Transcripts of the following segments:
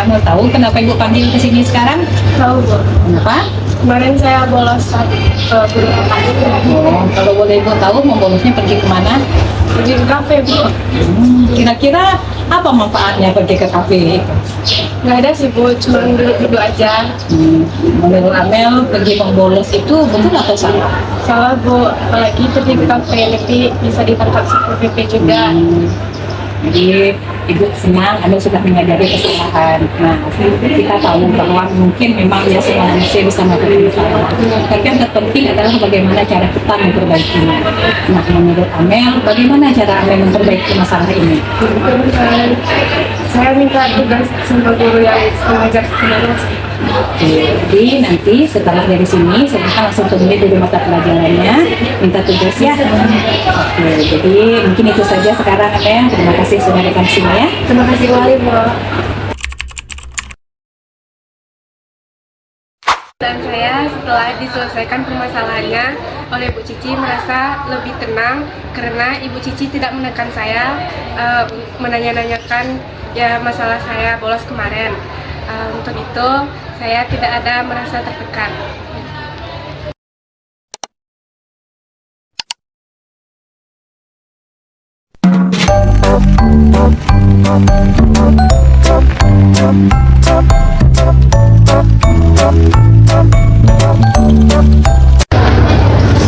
Anu tahu kenapa Ibu panggil ke sini sekarang? Tahu, Bu. Kenapa? Kemarin saya bolos ke guru kakak. Oh, kalau boleh Ibu tahu mau bonusnya pergi kemana? Pergi ke kafe, Bu. Kira-kira apa manfaatnya pergi ke kafe? Nggak ada sih, Bu. Cuma duduk-duduk aja. Menurut Amel, pergi membolos itu betul atau salah? Salah, Bu. Apalagi pergi ke kafe, nanti bisa ditangkap Satpol PP juga. Jadi Ibu senang Anda sudah menyadari kesalahan. Nah, kita tahu bahwa mungkin memang ya semua manusia bisa melakukan kesalahan. Tapi yang terpenting adalah bagaimana cara kita memperbaikinya. Nah, menurut Amel, bagaimana cara Amel memperbaiki masalah ini? Dan saya minta tugas sama guru yang mengajar kemarin. Jadi nanti setelah dari sini, kita langsung temui dulu mata pelajarannya, minta tugas ya. Oke, jadi mungkin itu saja sekarang Amel. Terima kasih sudah datang sini ya. Terima kasih, Wali, Bu. Dan saya setelah diselesaikan permasalahannya oleh Bu Cici merasa lebih tenang karena Ibu Cici tidak menekan saya menanya-nanyakan ya masalah saya bolos kemarin. Untuk itu saya tidak ada merasa tertekan.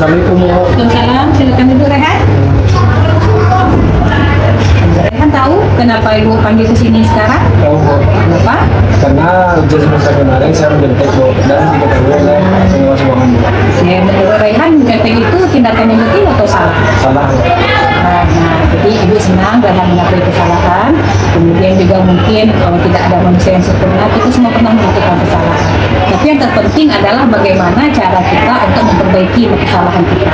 Assalamualaikum. Waalaikumsalam, silakan Ibu Rehan. Rehan tahu kenapa Ibu panggil ke sini sekarang? Tahu, Bu. Kenapa? Karena ujian semester kemarin saya menjadi Bu dan diketahui oleh pengawas keuangan, Bu. Ya, menurut Rehan, menjadi itu tindakan yang betul atau salah? Salah, Bu. Nah, jadi Ibu senang Rehan mengakui kesalahan. Kemudian juga mungkin kalau tidak ada manusia yang sempurna, kita semua pernah melakukan kesalahan. Tapi yang terpenting adalah bagaimana cara kita untuk memperbaiki kesalahan kita.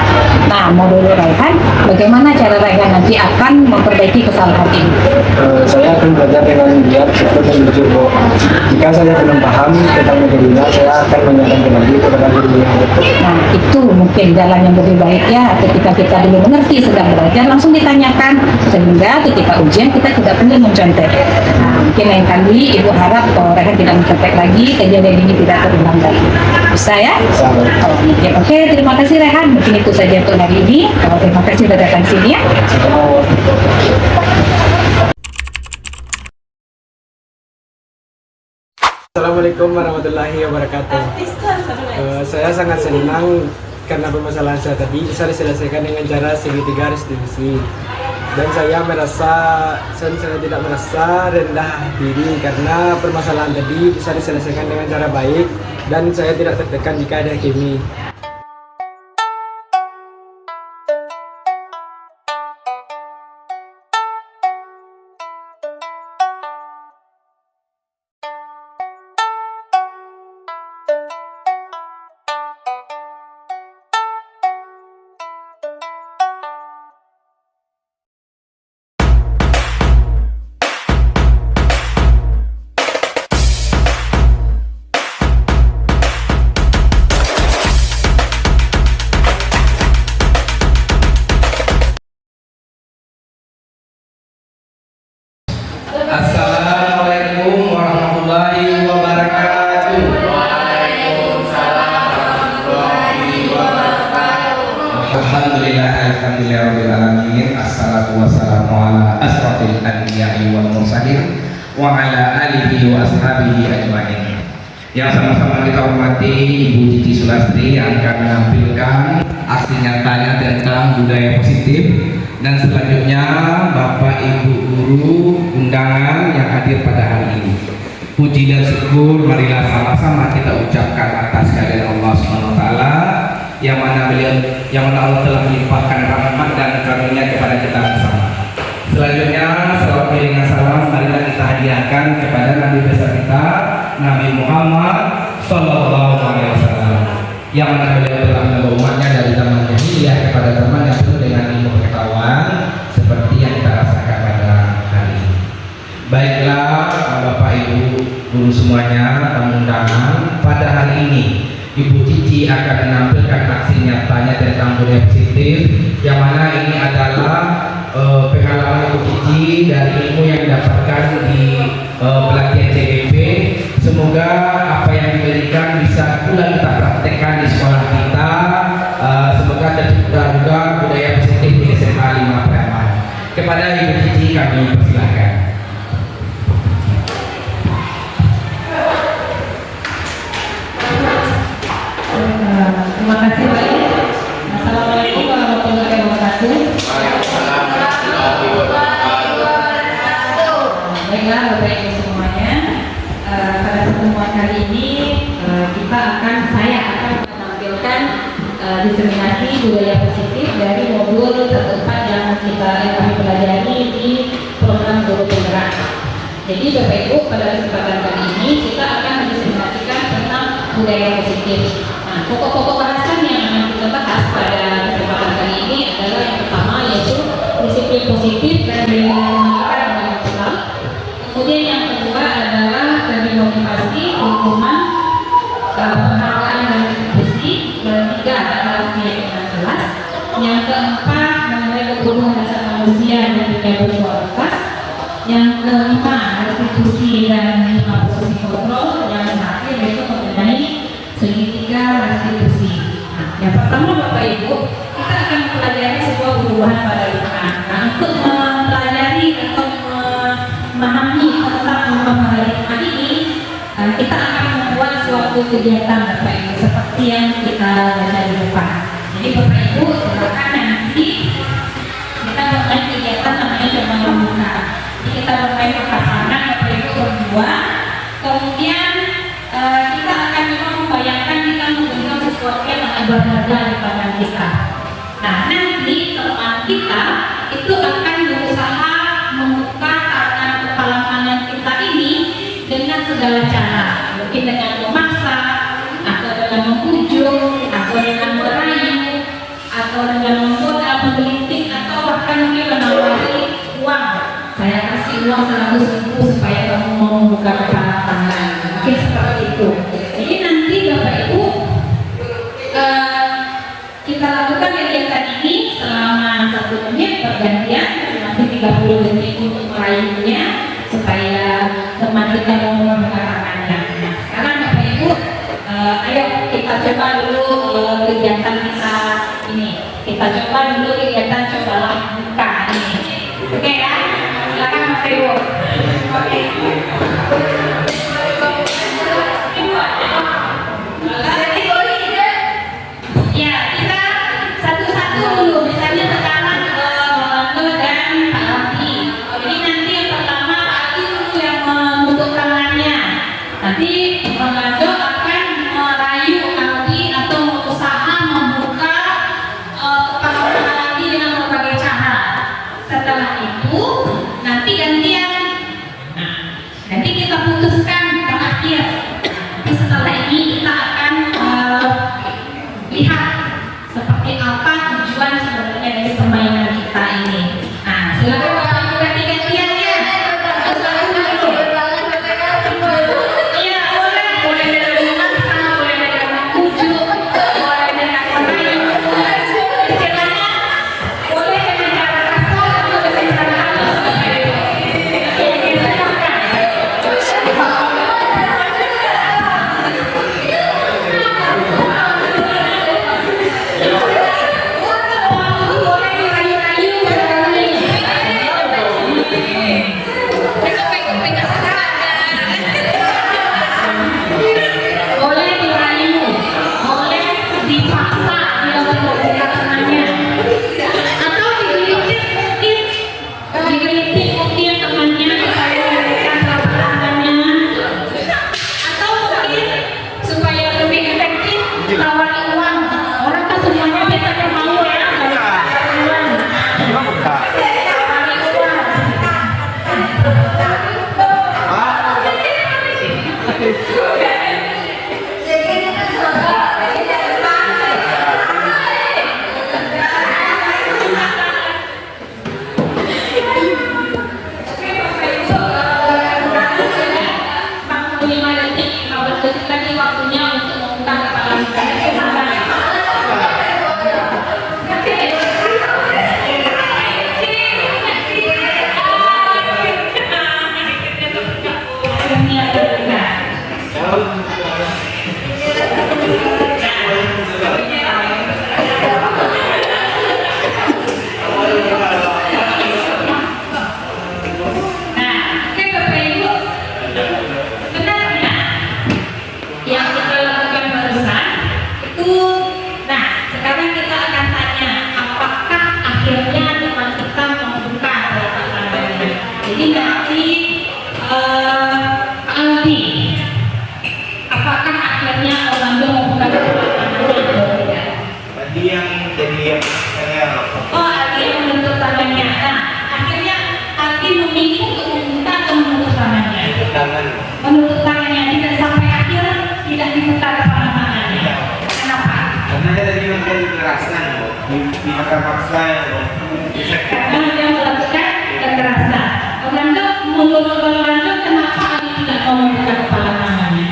Nah, mau dulu Rehan, bagaimana cara Rehan nanti akan memperbaiki kesalahan ini? Saya akan belajar dengan giat, jujur dan jujur, Bu. Jika saya belum paham tentang metodenya, saya akan menyarankan lagi kepada guru yang betul. Nah, itu mungkin jalan yang lebih baik ya. Ketika kita belum mengerti sedang belajar, langsung ditanyakan. Sehingga ketika ujian kita tidak perlu mencontek. Nah, mungkin lain kali Ibu harap kalau Rehan tidak mencontek lagi, kejadian ini tidak terulang lagi. Bisa ya? Oh, ya, oke, terima kasih Rehan. Mungkin itu saja untuk hari ini. Terima kasih sudah datang sini ya. Assalamualaikum warahmatullahi wabarakatuh. Saya sangat senang karena permasalahan saya tadi bisa diselesaikan dengan cara segitiga restitusi. Dan saya tidak merasa rendah diri karena permasalahan tadi bisa diselesaikan dengan cara baik dan saya tidak tertekan jika ada hakimi. Assalamualaikum warahmatullahi wabarakatuh. Alhamdulillahirrahmanirrahim. Assalatu wassalamu ala asrafil anbiya'i wal mursalin wa ala alihi wa ashabihi ajma'in. Yang sama-sama kita hormati Ibu Cici Sulastri yang akan menampilkan aksi nyatanya tentang budaya positif, dan selanjutnya Bapak Ibu guru undangan yang hadir pada hari ini. Puji dan syukur marilah sama-sama kita ucapkan atas kehadirat Allah SWT yang mana Allah telah melimpahkan rahmat dan karunia kepada kita bersama. Selanjutnya salawat dengan salam marilah kita hadiahkan kepada Nabi besar kita, Nabi Muhammad Sallallahu Alaihi Wasallam, yang mana beliau telah membawa umatnya dari zaman jahiliyah kepada zaman yang penuh dengan ilmu pengetahuan seperti yang kita rasakan pada hari ini. Baiklah Bapak Ibu guru semuanya, tamu undangan, pada hari ini Ibu Cici akan menampilkan aksi nyatanya tentang budaya positif, yang mana ini adalah pengalaman Ibu Cici dari ilmu yang didapatkan di pelatihan CGP. Semoga apa yang diberikan bisa pula kita praktekkan di sekolah kita. Semoga tercipta juga budaya positif di SMA 5 Preman. Kepada Ibu Cici kami persilahkan. Terima kasih banyak. Assalamualaikum warahmatullahi wabarakatuh. Baiklah Bapak Ibu semuanya, pada pertemuan kali ini saya akan menampilkan diseminasi budaya positif dari modul terdepan yang kami pelajari di program Guru Penggerak. Jadi Bapak Ibu, pada kesempatan kali ini kita akan mendiseminasikan tentang budaya positif. Nah, pokok-pokok bahasan yang akan kita bahas pada kesempatan kali ini adalah yang pertama yaitu disiplin positif dan masyarakat dalam Islam. Kemudian yang kedua adalah dari motivasi, hukuman, penghargaan dan diskusi. Yang ketiga adalah keyakinan kelas. Yang keempat mengenai kebutuhan dasar manusia dan dunia berkualitas. Yang kelima restitusi dan posisi kontrol. Yang terakhir yaitu mengenai segitiga restitusi. Nah, yang pertama Bapak Ibu, kita akan mempelajari sebuah perubahan paradigma. Nah, untuk mempelajari atau memahami tentang perubahan paradigma ini, kita akan membuat suatu kegiatan Bapak Ibu seperti yang kita baca di depan. Jadi Bapak Ibu silakan nanti kita mulai kegiatan namanya coba membuka. Jadi kita mulai pasangan Bapak Ibu berdua, kemudian kita akan membayangkan kita menggunakan sesuatu yang sangat berharga di tangan kita. Nah, nanti teman kita itu akan berusaha membuka tangan kepala tangan kita ini dengan segala cara, mungkin dengan memaksa, atau dengan membujuk, atau dengan merayu, atau dengan menggoda, menggelitik, atau bahkan mungkin menawari uang. Saya kasih uang 100.000 supaya kamu mau membuka kepala tangan. Mungkin seperti itu. Jadi nanti Bapak Ibu kita lakukan kegiatan ini selama 1 menit pergantian, masih 30 detik untuk meraihnya supaya teman kita mau membuka tangannya. Nah, sekarang Bapak Ibu, ayo kita coba dulu kegiatan kita ini. Kita coba dulu kegiatan cobalah buka ini. Oke ya? Silakan Mas Ibu. Oke. Ya, kita satu-satu dulu. Misalnya sekarang Bang dan Pak Aldi. Jadi nanti yang pertama Aldi dulu yang membentuk tangannya. Nanti Bang Aldo akan merayu Aldi atau berusaha membuka kepala Aldi dengan berbagai cara. Setelah itu nanti gantian. Nah, nanti kita putuskan terakhir. Tapi setelah ini kita akan lihat seperti apa tujuan sebenarnya dari permainan kita ini. Nah, silakan Bapak Ibu ganti-gantian ya. Iya, boleh dengan memaksa, boleh dengan membujuk, boleh dengan merayu. Istilahnya boleh dengan cara kasar atau dengan cara halus. Boleh dirayu, boleh dipaksa dia membuka tangannya, atau digelitik mungkin temannya supaya membuka tangannya, atau mungkin supaya lebih efektif tawari uang. Orang kan semuanya biasanya mau ya tawari uang. Tadi waktunya untuk membuka kepala kita. Oke Bapak Ibu, benar ya? Yang kita lakukan barusan itu, nah sekarang kita akan tanya, apakah akhirnya teman kita membuka telapak tangannya? Jadi nanti Aldi, apakah akhirnya Orlando membuka telapak tangannya? Tadi yang jadi saya Oh, Aldi yang menutup tangannya. Nah, akhirnya Aldi memilih untuk membuka atau menutup tangannya? tangan. Menutup tangannya, tidak sampai akhir tidak dibuka kepala tangannya. Kenapa? Karena saya tadi menjadi kekerasan, di mata paksa Karena dia melakukan kekerasan. Orlando, menurut Orlando, kenapa Aldi tidak mau membuka kepala tangannya?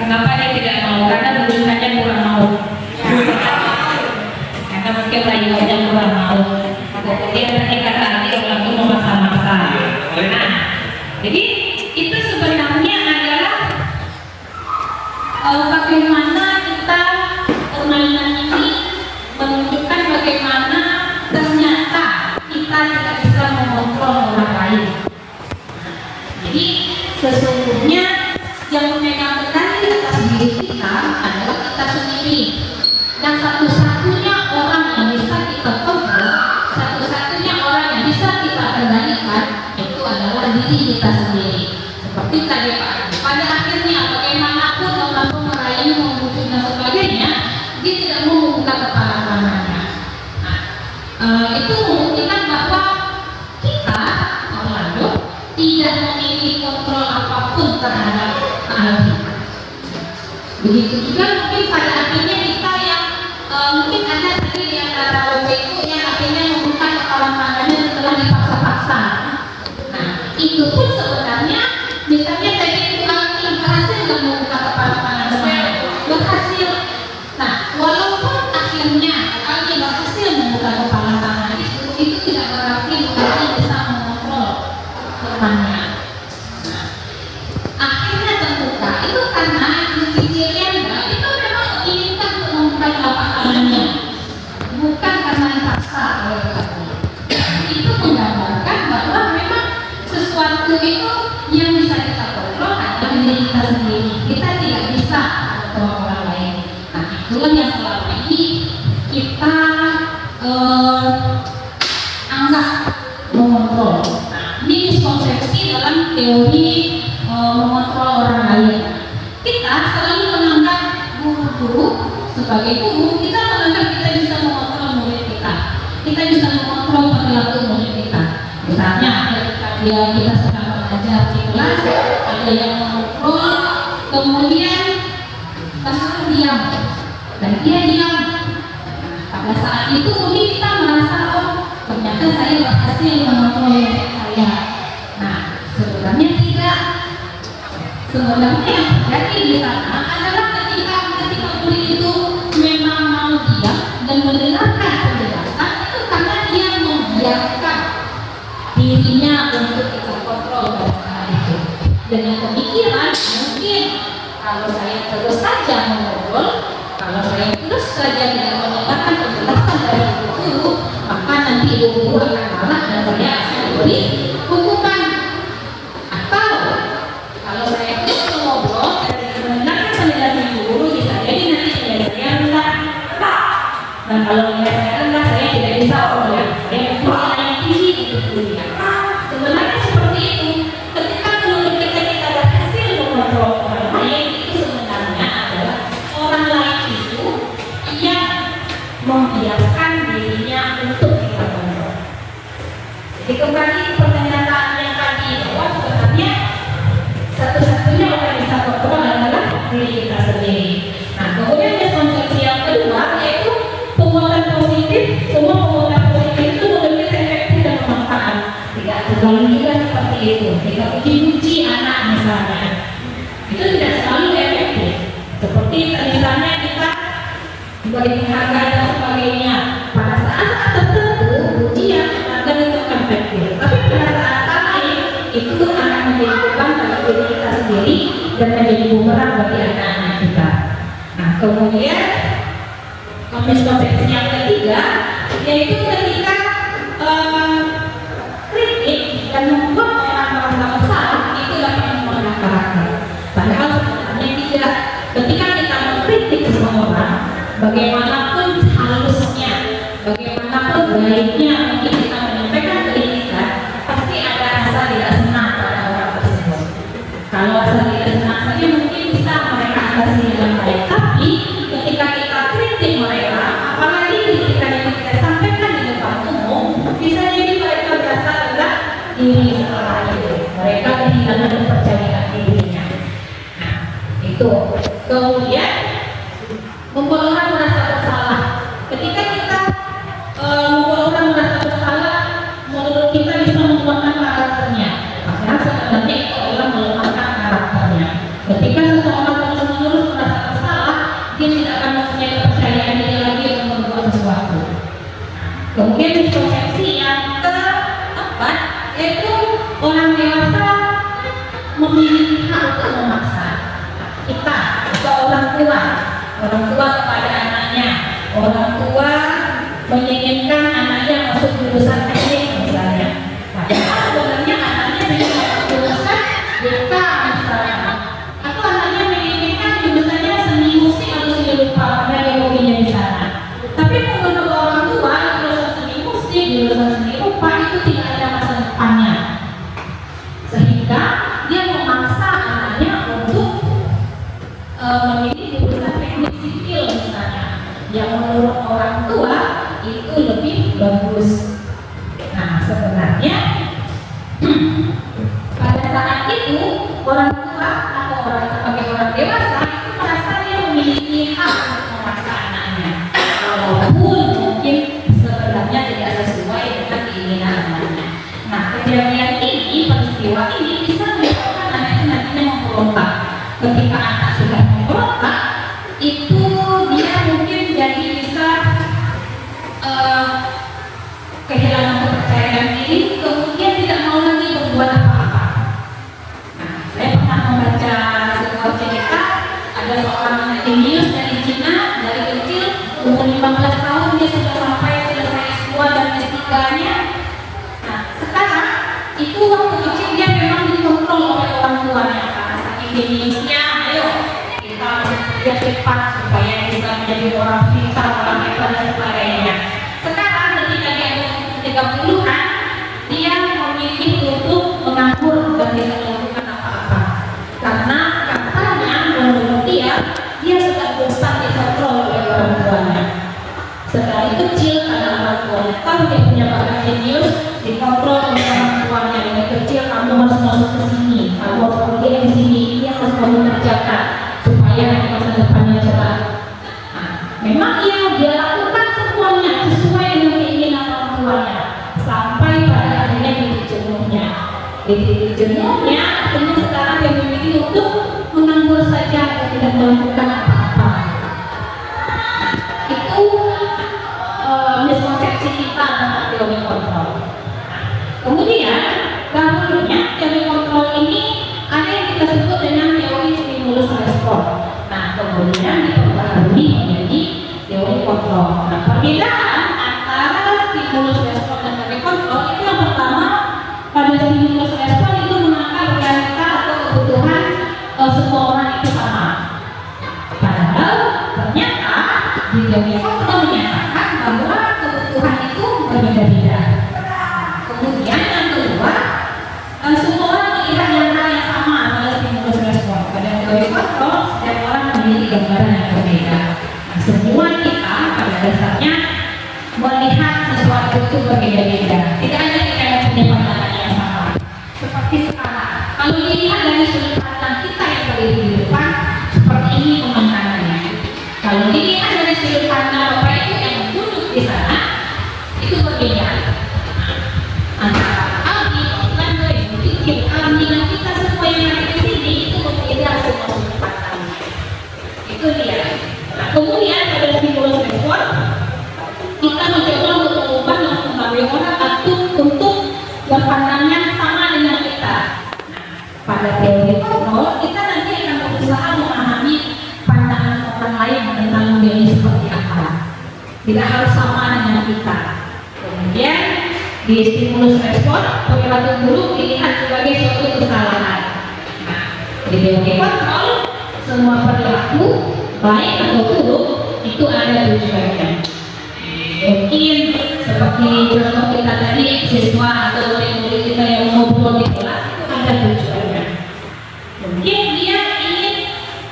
Kenapa dia tidak mau? Karena tulisannya kurang mau. Karena mungkin lagi aja kurang mau. Dia nanti kata nanti Orlando memaksa-maksa. Nah, jadi itu sebenarnya adalah bagaimana kita permainan ini menunjukkan bagaimana ternyata kita tidak bisa mengontrol orang lain. Jadi sesungguhnya yang memegang kendali atas diri kita adalah kita sendiri. Dan satu-satunya orang yang bisa kita kontrol, satu-satunya orang yang bisa kita kendalikan itu adalah diri kita sendiri. Seperti tadi Pak, pada akhirnya bagaimanapun orang merayu, membujuk dan sebagainya, dia tidak mau membuka kepala tangannya. Nah, itu membuktikan bahwa kita, Orlando, tidak memiliki kontrol apapun terhadap Aldi. Begitu juga mungkin pada akhirnya kita yang mungkin ada tadi di antara Bapak Ibu yang akhirnya membuka kepala tangannya setelah dipaksa-paksa. Nah, itu pun sebenarnya misalnya tadi itu Aldi berhasil nggak membuka kepala tangannya, berhasil. Nah, walaupun akhirnya Aldi berhasil membuka kepala tangan itu tidak berarti Aldi bisa mengontrol temannya. Akhirnya terbuka itu karena pikirnya itu memang inginkan untuk membuka telapak tangannya, bukan karena dipaksa oleh Aldi. Itu menggambarkan bahwa memang sesuatu itu yang bisa kita kontrol adalah diri kita sendiri. Kita tidak bisa kontrol orang lain. Nah, itulah yang selama ini kita anggap mengontrol. Nah, ini miskonsepsi dalam teori mengontrol orang lain. Kita selalu menganggap guru-guru sebagai guru, kita menganggap kita bisa mengontrol murid kita. Kita bisa mengontrol perilaku murid kita. Misalnya ketika kita sedang mengajar di kelas, ada yang mengontrol, kemudian langsung diam, dan dia diam. Pada saat itu mungkin kita merasa, oh ternyata saya berhasil mengontrol murid saya. Nah, sebenarnya tidak. Sebenarnya yang terjadi di sana adalah ketika murid itu memang mau diam dan mendengarkan penjelasan, itu karena dia membiarkan dirinya untuk kita kontrol pada saat itu. Dengan pemikiran mungkin kalau saya terus saja mengobrol, kalau saya terus saja tidak mendengarkan penjelasan dari guru, maka nanti ibu akan marah dan saya akan diberi hukuman. Atau kalau saya terus mengobrol dan tidak mendengarkan penjelasan guru, bisa jadi nanti nilai saya rendah. Dan kalau nilai saya rendah, saya tidak bisa kuliah. Saya punya yang tinggi untuk kuliah. Sebenarnya seperti itu. Ketika menurut kita berhasil mengontrol orang lain, itu sebenarnya adalah orang lain itu yang membiarkan dirinya untuk kita kontrol. Jadi kembali pernyataan yang tadi bahwa sebenarnya satu-satunya orang yang bisa kontrol adalah diri kita sendiri. Nah, kemudian miskonsepsi yang kedua yaitu penguatan positif. Semua penguatan positif itu memiliki efek dan manfaat. Tidak terlalu juga seperti itu. Jika puji-puji anak misalnya, itu tidak selalu efektif. Seperti misalnya kita beri penghargaan dan sebagainya. sendiri dan menjadi bumerang bagi anak-anak kita. Nah, kemudian miskonsepsi yang ketiga yaitu ketika kritik dan membuat orang merasa bersalah itu dapat mempengaruhi karakter. Padahal sebenarnya tidak. Ketika kita mengkritik seseorang, bagaimanapun halusnya, bagaimanapun baiknya mungkin kita menyampaikan kritikan, pasti ada rasa tidak senang pada orang tersebut. Kalau rasa tidak senang saja mungkin bisa mereka atasi dengan baik, tapi ketika kita kritik mereka, apalagi kritikan yang kita sampaikan di depan umum, bisa jadi mereka merasa rendah diri setelah itu. Mereka kehilangan kepercayaan dirinya. Nah, itu. Kemudian membuat orang merasa bersalah. Ketika kita membuat orang merasa bersalah, menurut kita bisa melemahkan karakternya. Padahal sebenarnya itu adalah melemahkan karakternya. Ketika seseorang terus-menerus merasa bersalah, dia tidak akan mempunyai kepercayaan diri lagi untuk membuat sesuatu. Kemudian miskonsepsi yang keempat yaitu orang dewasa memiliki hak untuk memaksa. Kita atau orang tua kepada anaknya, orang tua menginginkan anaknya masuk jurusan teknik misalnya, padahal sebenarnya anaknya ingin masuk jurusan BK misalnya, atau anaknya menginginkan jurusannya seni musik atau seni rupa karena dia hobinya di sana. Tapi menurut orang tua jurusan seni musik, jurusan seni rupa itu tidak ada masa depannya, sehingga dia memaksa anaknya untuk memilih jurusan teknik sipil misalnya, yang menurut orang tua itu lebih bagus. Nah, sebenarnya pada saat itu orang tua atau orang sebagai orang dewasa itu merasa dia memiliki hak untuk memaksa anaknya, walaupun mungkin sebenarnya tidak sesuai dengan keinginan anaknya. Nah, kejadian ini, peristiwa ini bisa menyebabkan anak itu nantinya memberontak. Ketika anak sudah memberontak, itu dia mungkin jadi bisa kehilangan kepercayaan diri, kemudian tidak mau lagi berbuat apa-apa. Nah, saya pernah membaca sebuah cerita, ada seorang jenius dari Cina, dari kecil umur 15 tahun dia sudah sampai selesai S2 dan S3-nya. Nah, sekarang itu waktu kecil dia memang dikontrol oleh orang tuanya karena saking jeniusnya, ayo kita dia cepat supaya bisa menjadi orang pintar, orang hebat dan sebagainya. Sekarang ketika dia umur 30-an, dia memilih untuk menganggur dan tidak melakukan apa-apa karena katanya menurut dia sudah bosan dikontrol oleh orang tuanya. Sedari kecil karena orang tuanya tahu dia punya bakat jenius, dikontrol oleh orang tuanya. Dari kecil kamu harus masuk ke sini, kamu harus pergi ke sini, ini yang harus kamu kerjakan supaya masa depannya cerah. Nah, memang dia lakukan semuanya sesuai dengan keinginan orang tuanya sampai pada akhirnya titik jenuhnya. Di titik jenuhnya akhirnya sekarang dia memilih untuk menganggur saja dan tidak melakukan apa-apa. Itu miskonsepsi kita tentang teori kontrol. Kemudian dahulunya teori kontrol ini ada yang kita sebut dengan teori stimulus respon. Nah, kemudian diperbaharui menjadi teori kontrol. Nah, perbedaan antara stimulus respon dan teori kontrol itu yang pertama, pada stimulus respon itu menganggap realita atau kebutuhan semua orang itu sama. Padahal ternyata di teori kontrol menyatakan bahwa kebutuhan itu berbeda-beda. Kemudian yang kedua, semua orang melihat yang sama adalah stimulus respon. Pada teori kontrol, setiap orang memiliki gambaran yang berbeda. Nah, semua kita pada dasarnya melihat sesuatu itu berbeda-beda. Tidak ada kita yang punya pandangan yang sama. Seperti sekarang, kalau dilihat dari sudut pandang kita yang berdiri di depan, seperti ini pemandangannya. Kalau dilihat dari sudut pandang Bapak Ibu yang duduk di sana, itu berbeda. Antara Aldi, Orlando, Ibu Kiki, Aldi, dan kita semua yang ada di sini itu berbeda semua sudut pandangnya. Itu dia. Nah, kemudian pada stimulus respon, kita mencoba untuk mengubah dan mempengaruhi orang untuk berpandangnya sama dengan kita. Nah, pada teori kontrol tidak harus sama dengan kita. Kemudian di stimulus respon, perilaku buruk dilihat sebagai suatu kesalahan. Nah, di teori kontrol, semua perilaku baik atau buruk itu ada tujuannya. Mungkin seperti contoh kita tadi, siswa atau murid kita yang ngobrol di kelas itu ada tujuannya. Mungkin dia ingin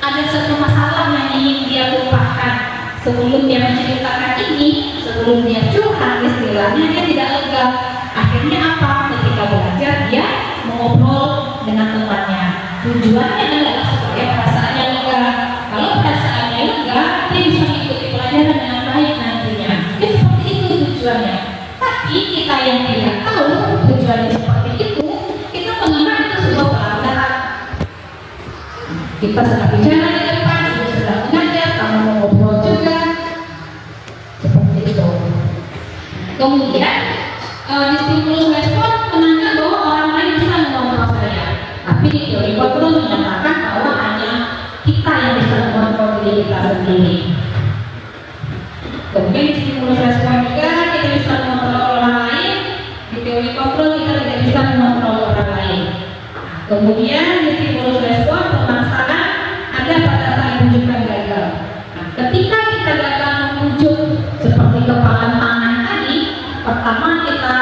ada satu masalah yang ingin dia lupakan. Sebelum dia menceritakan ini, sebelum dia curhat istilahnya, dia tidak lega. Akhirnya apa? Ketika belajar dia mengobrol dengan temannya. Tujuannya adalah supaya perasaannya lega. Kalau perasaannya lega, dia bisa mengikuti pelajaran dengan baik nantinya. Jadi seperti itu tujuannya. Tapi kita yang tidak tahu tujuannya seperti itu, kita menganggap itu sebuah pelanggaran. Kita sedang bicara di depan, kita sedang mengajar, kamu mau ngobrol juga, seperti itu. Kemudian di stimulus respon menanyakan bahwa orang lain bisa mengontrol saya, tapi di teori kontrol menyatakan bahwa hanya kita yang bisa mengontrol diri kita sendiri. Kemudian di stimulus respon juga kita bisa mengontrol orang lain, di teori kontrol kita tidak bisa mengontrol orang lain. Kemudian di stimulus respon pemaksaan ada pada saat rujukan gagal. Nah, ketika kita gagal memujuk seperti kepalan tangan tadi, pertama kita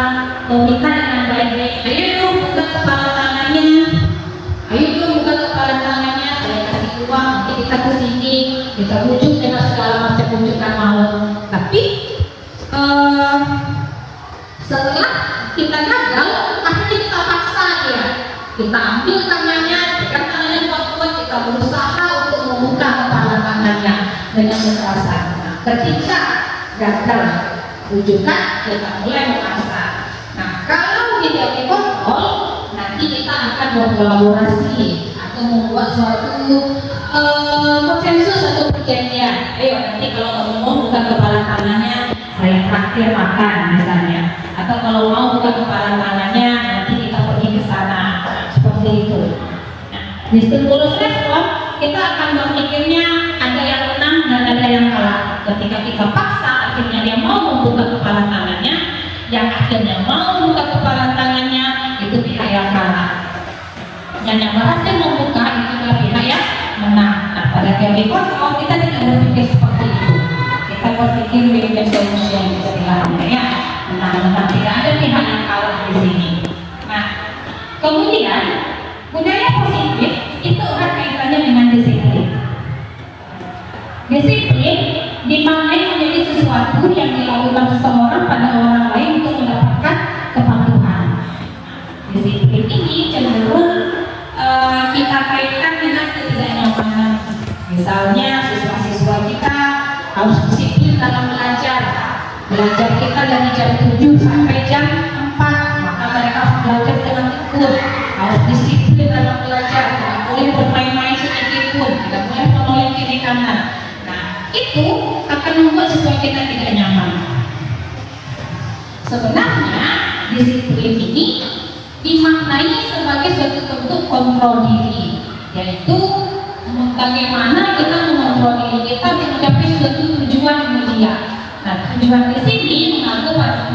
meminta dengan baik-baik, ayo dong buka kepala tangannya, ayo dong buka kepala tangannya, saya kasih uang, nanti kita kesini, kita bujuk dengan segala macam bujukan mau. Tapi setelah kita gagal, akhirnya kita paksa ya. Kita ambil tangannya, pegang tangannya kuat-kuat, kita berusaha untuk membuka kepala tangannya dengan kekerasan. Nah, ketika gagal rujukan, kita mulai memaksa. Nah, kalau tidak dikontrol, nanti kita akan berkolaborasi atau membuat suatu konsensus atau perjanjian. Ayo nanti kalau kamu mau buka kepala tangannya, saya traktir makan misalnya. Atau kalau mau buka kepala tangannya, nanti kita pergi ke sana. Seperti itu. Nah, di stimulus respon kita akan berpikirnya ada yang menang dan ada yang kalah. Ketika kita paksa, akhirnya dia mau membuka kepala tangannya, yang akhirnya mau membuka kepala tangannya itu pihak yang kalah. Yang berhasil membuka itu adalah pihak yang menang. Nah, pada teori kontrol kita tidak berpikir seperti itu. Kita berpikir win-win solution istilahnya ya. Menang-menang, tidak ada pihak yang kalah di sini. Nah, kemudian budaya positif itu erat kaitannya dengan disiplin. Disiplin dimaknai menjadi sesuatu yang dilakukan seseorang pada orang lain untuk mendapatkan kepatuhan. Disiplin ini cenderung kita kaitkan dengan ketidaknyamanan. Misalnya siswa-siswa kita harus disiplin dalam belajar. Belajar kita dari jam 7 sampai jam 4, maka mereka harus belajar dengan tekun. Harus disiplin dalam belajar, tidak boleh bermain-main sedikit pun, tidak boleh menoleh kiri kanan. Nah, itu akan membuat siswa kita tidak nyaman. Sebenarnya disiplin ini dimaknai sebagai suatu bentuk kontrol diri, yaitu bagaimana kita mengontrol diri kita mencapai suatu tujuan mulia. Nah, tujuan di sini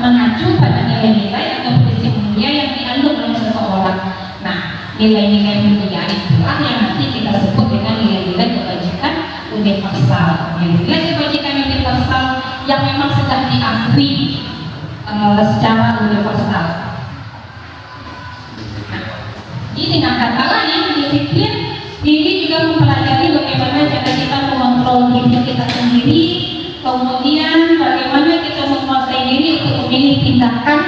mengacu pada nilai-nilai atau prinsip mulia yang dianut oleh seseorang. Nah, nilai-nilai mulia itulah yang nanti kita sebut dengan nilai-nilai kebajikan universal. Nilai kebajikan universal yang memang sudah diakui secara universal. Jadi dengan kata lain, disiplin diri juga mempelajari bagaimana cara kita mengontrol diri kita sendiri, kemudian bagaimana kita menguasai diri untuk memilih tindakan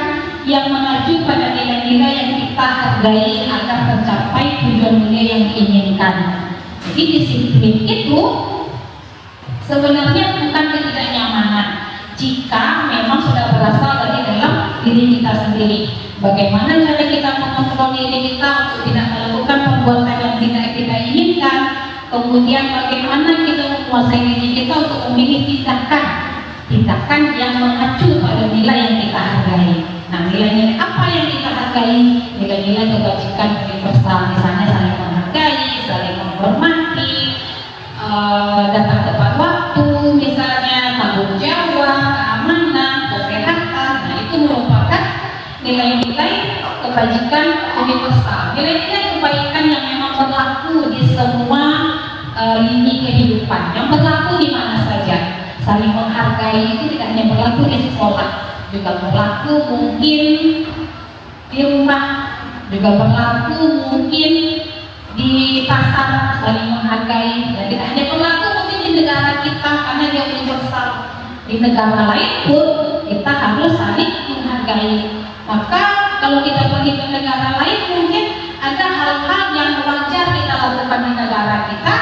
yang mengacu pada nilai-nilai yang kita hargai agar tercapai tujuan mulia yang diinginkan. Jadi disiplin itu sebenarnya bukan ketidaknyamanan jika memang sudah berasal dari dalam diri kita sendiri. Bagaimana cara kita mengontrol diri kita untuk tidak melakukan perbuatan yang tidak kita inginkan, kemudian bagaimana kita menguasai diri kita untuk memilih tindakan yang mengacu pada nilai yang kita hargai. Nah, nilai-nilai apa yang kita hargai? Nilai-nilai kebajikan universal, misalnya saling menghargai, saling menghormati, datang tepat waktu, misalnya tanggung jawab, kebajikan universal. Nilai-nilai kebaikan yang memang berlaku di semua lini kehidupan, yang berlaku di mana saja. Saling menghargai itu tidak hanya berlaku di sekolah, juga berlaku mungkin di rumah, juga berlaku mungkin di pasar, saling menghargai, dan tidak hanya berlaku mungkin di negara kita karena dia universal. Di negara lain pun kita harus saling menghargai. Maka kalau kita pergi ke negara lain, mungkin ada hal-hal yang wajar kita lakukan di negara kita,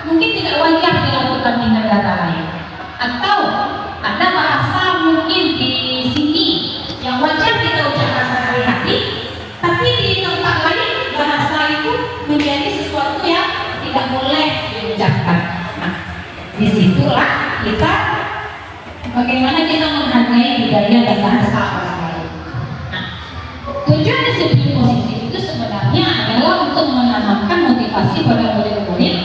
mungkin tidak wajar dilakukan di negara lain. Atau ada bahasa mungkin di sini yang wajar kita ucapkan sehari-hari, tapi di tempat lain bahasa itu menjadi sesuatu yang tidak boleh diucapkan. Nah, disitulah kita bagaimana kita menghargai budaya dan bahasa orang lain. Nah, tujuan disiplin positif itu sebenarnya adalah untuk menanamkan motivasi pada murid-murid,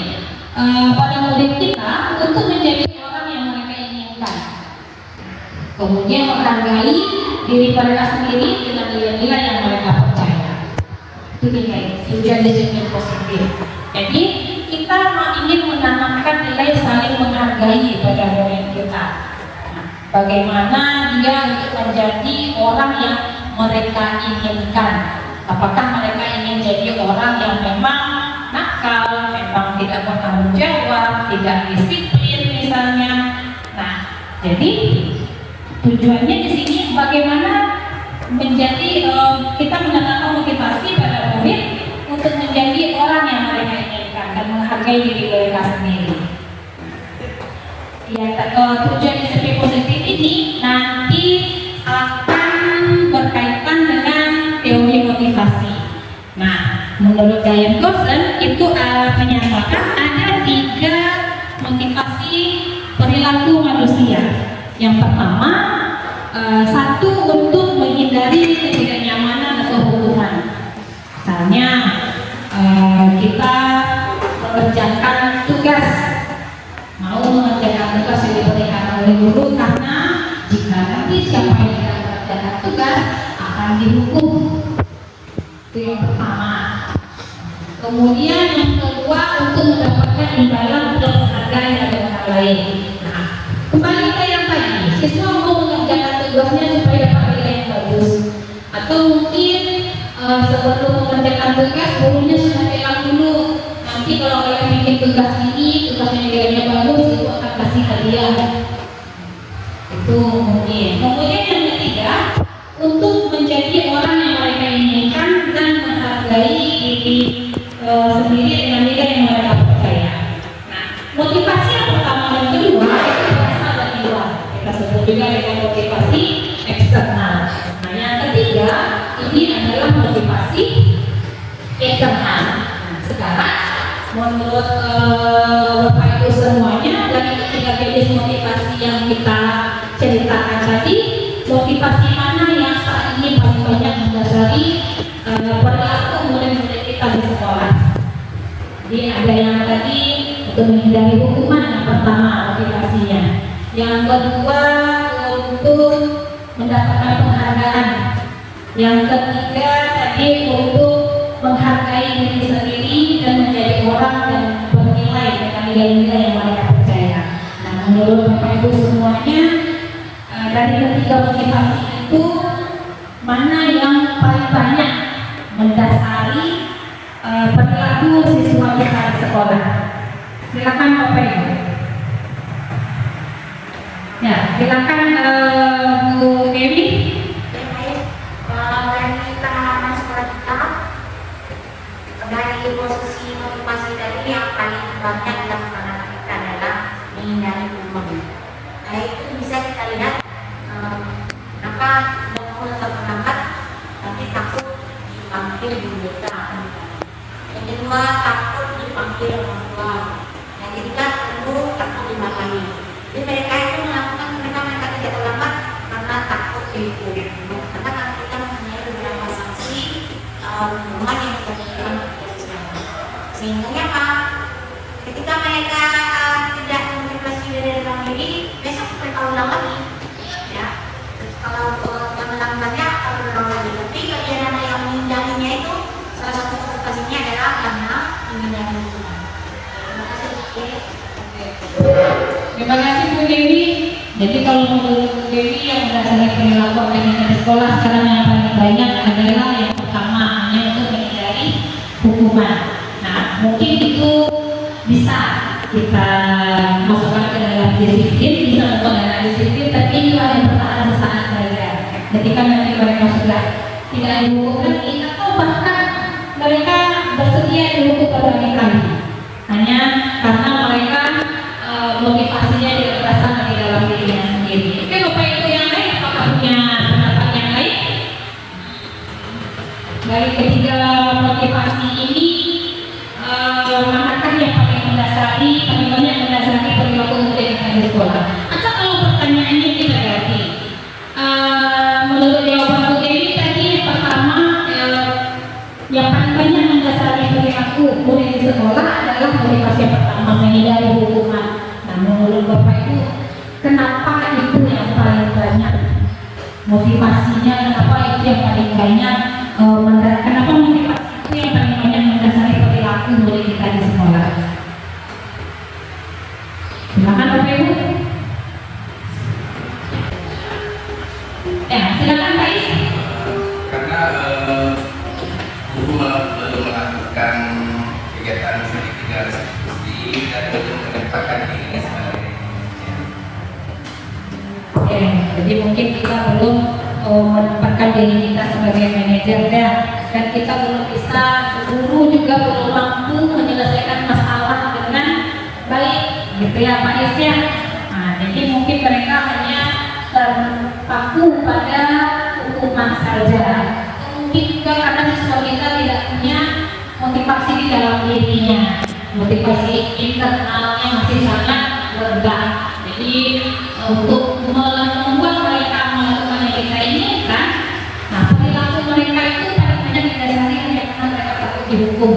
pada murid kita untuk menjadi orang yang mereka inginkan. Kemudian menghargai diri mereka sendiri dengan nilai-nilai yang mereka percaya. Itu nilai tujuan disiplin positif. Jadi kita ingin menanamkan nilai saling menghargai pada murid kita. Bagaimana dia untuk menjadi orang yang mereka inginkan. Apakah mereka ingin jadi orang yang memang nakal, memang tidak bertanggung jawab, tidak disiplin misalnya. Nah, jadi tujuannya di sini bagaimana menjadi kita menanamkan motivasi pada murid untuk menjadi orang yang mereka inginkan dan menghargai diri mereka sendiri. Ya, tujuan disiplin positif ini nanti akan berkaitan dengan teori motivasi. Nah, menurut Diane Gosling itu menyatakan ada 3 motivasi perilaku manusia. Yang pertama, satu untuk menghindari ketidaknyamanan atau hukuman. Misalnya kita mengerjakan tugas, mau mengerjakan tugas yang diberikan oleh guru karena jika nanti siapa yang tidak mengerjakan tugas akan dihukum. Itu yang pertama. Kemudian yang kedua untuk mendapatkan imbalan untuk menghargai orang lain. Nah, kembali ke yang tadi, siswa mau mengerjakan tugasnya supaya dapat nilai yang bagus, atau mungkin sebelum mengerjakan tugas gurunya sudah bilang dulu, nanti kalau kalian bikin tugas ini, tugasnya nilainya bagus, itu akan kasih hadiah. Itu mungkin. Kemudian yang ketiga, untuk menjadi orang yang mereka inginkan dan menghargai diri sendiri dengan nilai yang mereka percaya. Nah, motivasi yang pertama dan kedua itu berasal dari luar. Kita sebut juga dengan motivasi eksternal. Nah, yang ketiga ini adalah motivasi internal. Nah, sekarang menurut Bapak Ibu semuanya, dari 3 jenis motivasi yang kita ceritakan tadi, motivasi mana yang saat ini paling banyak mendasari perilaku murid-murid kita di sekolah? Jadi ada yang tadi untuk menghindari hukuman, yang pertama motivasinya. Yang kedua untuk mendapatkan penghargaan. Yang ketiga tadi untuk menghargai diri sendiri dan menjadi orang yang bernilai dengan nilai-nilai yang mereka percaya. Nah, menurut Bapak Ibu semuanya, dari ketiga motivasi itu mana yang paling banyak mendasari perilaku siswa kita di sekolah? Silakan Bapak Ibu. Ya, silakan Bu Dewi. Dari pengalaman sekolah kita, dari posisi motivasi tadi yang paling banyak dalam pengalaman kita adalah menghindari hukuman. Nah, itu bisa kita lihat kenapa mau tetap berangkat tapi takut dipanggil guru kita. Yang kedua, takut dipanggil orang tua. Yang ketiga, tentu takut dimarahi. Jadi mereka itu melakukan mereka tidak terlambat karena takut dihukum. Karena kalau kita mempunyai beberapa sanksi hukuman yang kita berikan sehingga apa? Ketika mereka tidak motivasi dari dalam diri, besok mereka ulang lagi. Ya, kalau mengulangannya kalau ulang lagi. Tapi bagi anak yang menghindari Terima kasih Bu Dewi. Jadi kalau menurut Bu Dewi yang berdasarkan perilaku akademik di sekolah sekarang yang paling banyak adalah yang pertama hanya untuk menghindari hukuman. Nah, mungkin itu bisa kita masukkan ke dalam disiplin, bisa masuk dalam disiplin, tapi itu ada yang bertahan sesaat saja. Ketika nanti mereka sudah tidak dihukum lagi atau bahkan mereka bersedia dihukum berbagai kali, hanya karena mereka motivasinya tidak terasa di dalam dirinya sendiri. Oke, Bapak Ibu yang lain, apakah punya pendapat yang lain? Dari ketiga motivasi ini, manakah yang paling mendasari, paling banyak mendasari perilaku pendidikan di sekolah? Atau kalau pertanyaannya kita ganti, menurut jawaban Bu Dewi tadi yang pertama, yang paling banyak mendasari perilaku murid di sekolah adalah motivasi yang pertama, menghindari hukuman. Nah, menurut Bapak Ibu, kenapa itu yang paling banyak motivasinya? Kenapa itu yang paling banyak? Kenapa motivasi itu yang paling banyak mendasari perilaku murid kita di sekolah? Silakan Bapak Ibu. Ya, silakan Pak Is. Karena guru belum melakukan kegiatan segitiga restitusi dan belum menempatkan diri sebagai Oke, jadi mungkin kita belum menempatkan diri kita sebagai manajer dan kita belum bisa, guru juga belum mampu menyelesaikan masalah dengan baik, gitu ya Pak Is ya. Nah, jadi mungkin mereka hanya terpaku pada hukuman saja. Mungkin juga karena siswa kita tidak punya motivasi di dalam dirinya, motivasi internalnya masih sangat rendah. Jadi untuk membuat mereka melakukan yang kita inginkan, nah perilaku mereka itu paling didasari hanya karena mereka takut dihukum.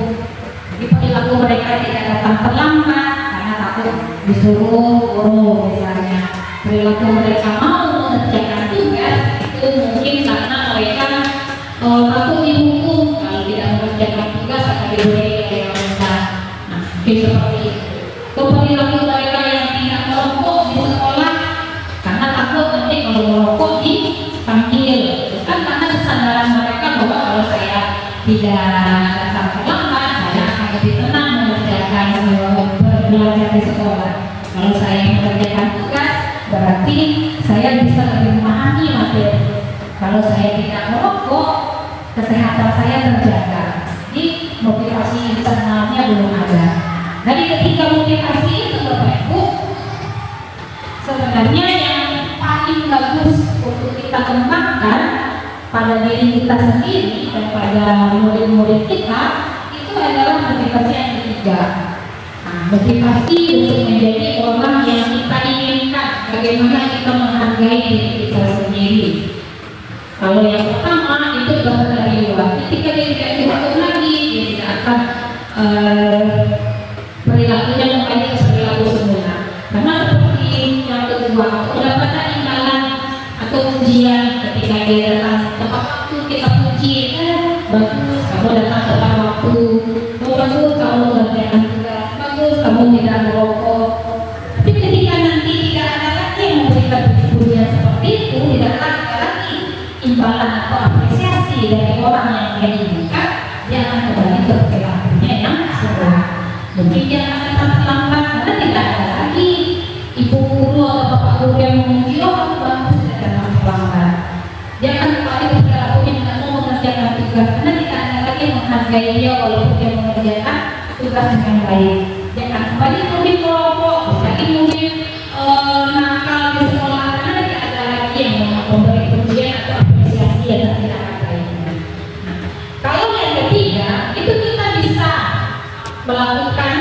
Jadi perilaku mereka tidak datang terlambat karena takut disuruh guru misalnya. Perilaku mereka mau mengerjakan tugas itu mungkin karena mereka takut dihukum kalau tidak mengerjakan tugas akan diberi yang rendah. Nah, seperti itu. Perilaku mereka yang tidak merokok di sekolah karena takut nanti kalau merokok dipanggil. Kan karena kesadaran mereka bahwa kalau saya tidak datang terlambat, saya akan lebih tenang mengerjakan belajar di sekolah. Kalau saya mengerjakan tugas, berarti saya bisa lebih memahami materi. Kalau saya tidak merokok, kesehatan saya terjaga. Jadi motivasi internalnya belum ada. Dari ketiga motivasi itu Bapak Ibu, sebenarnya yang paling bagus untuk kita kembangkan pada diri kita sendiri dan pada murid-murid kita itu adalah motivasi yang ketiga. Nah, motivasi untuk menjadi orang yang kita inginkan, bagaimana kita menghargai diri kita sendiri. Kalau yang pertama itu bahwa dari luar, ketika dia tidak dihukum lagi, dia tidak akan perilakunya kembali ke perilaku semula. Karena seperti yang kedua, mendapatkan imbalan atau ujian ketika dia datang tepat waktu, kita puji, bagus kamu datang tepat waktu, bagus kamu mengerjakan tugas, bagus kamu tidak merokok. Tapi ketika nanti tidak ada lagi yang memberikan pujian seperti itu, tidak ada lagi imbalan atau apresiasi dari orang yang dia inginkan, dia akan kembali ke perilakunya yang semula. Mungkin dia akan datang terlambat karena tidak ada lagi ibu guru atau bapak guru yang memuji, oh kamu bagus tidak datang terlambat. Dia akan kembali ke perilakunya tidak mau mengerjakan tugas karena tidak ada lagi yang menghargai dia walaupun dia mengerjakan tugas dengan baik. Dia akan kembali mungkin merokok, lagi mungkin nakal di sekolah karena tidak ada lagi yang memberi pujian atau apresiasi yang tidak ada ini. Nah, kalau yang ketiga itu kita bisa melakukan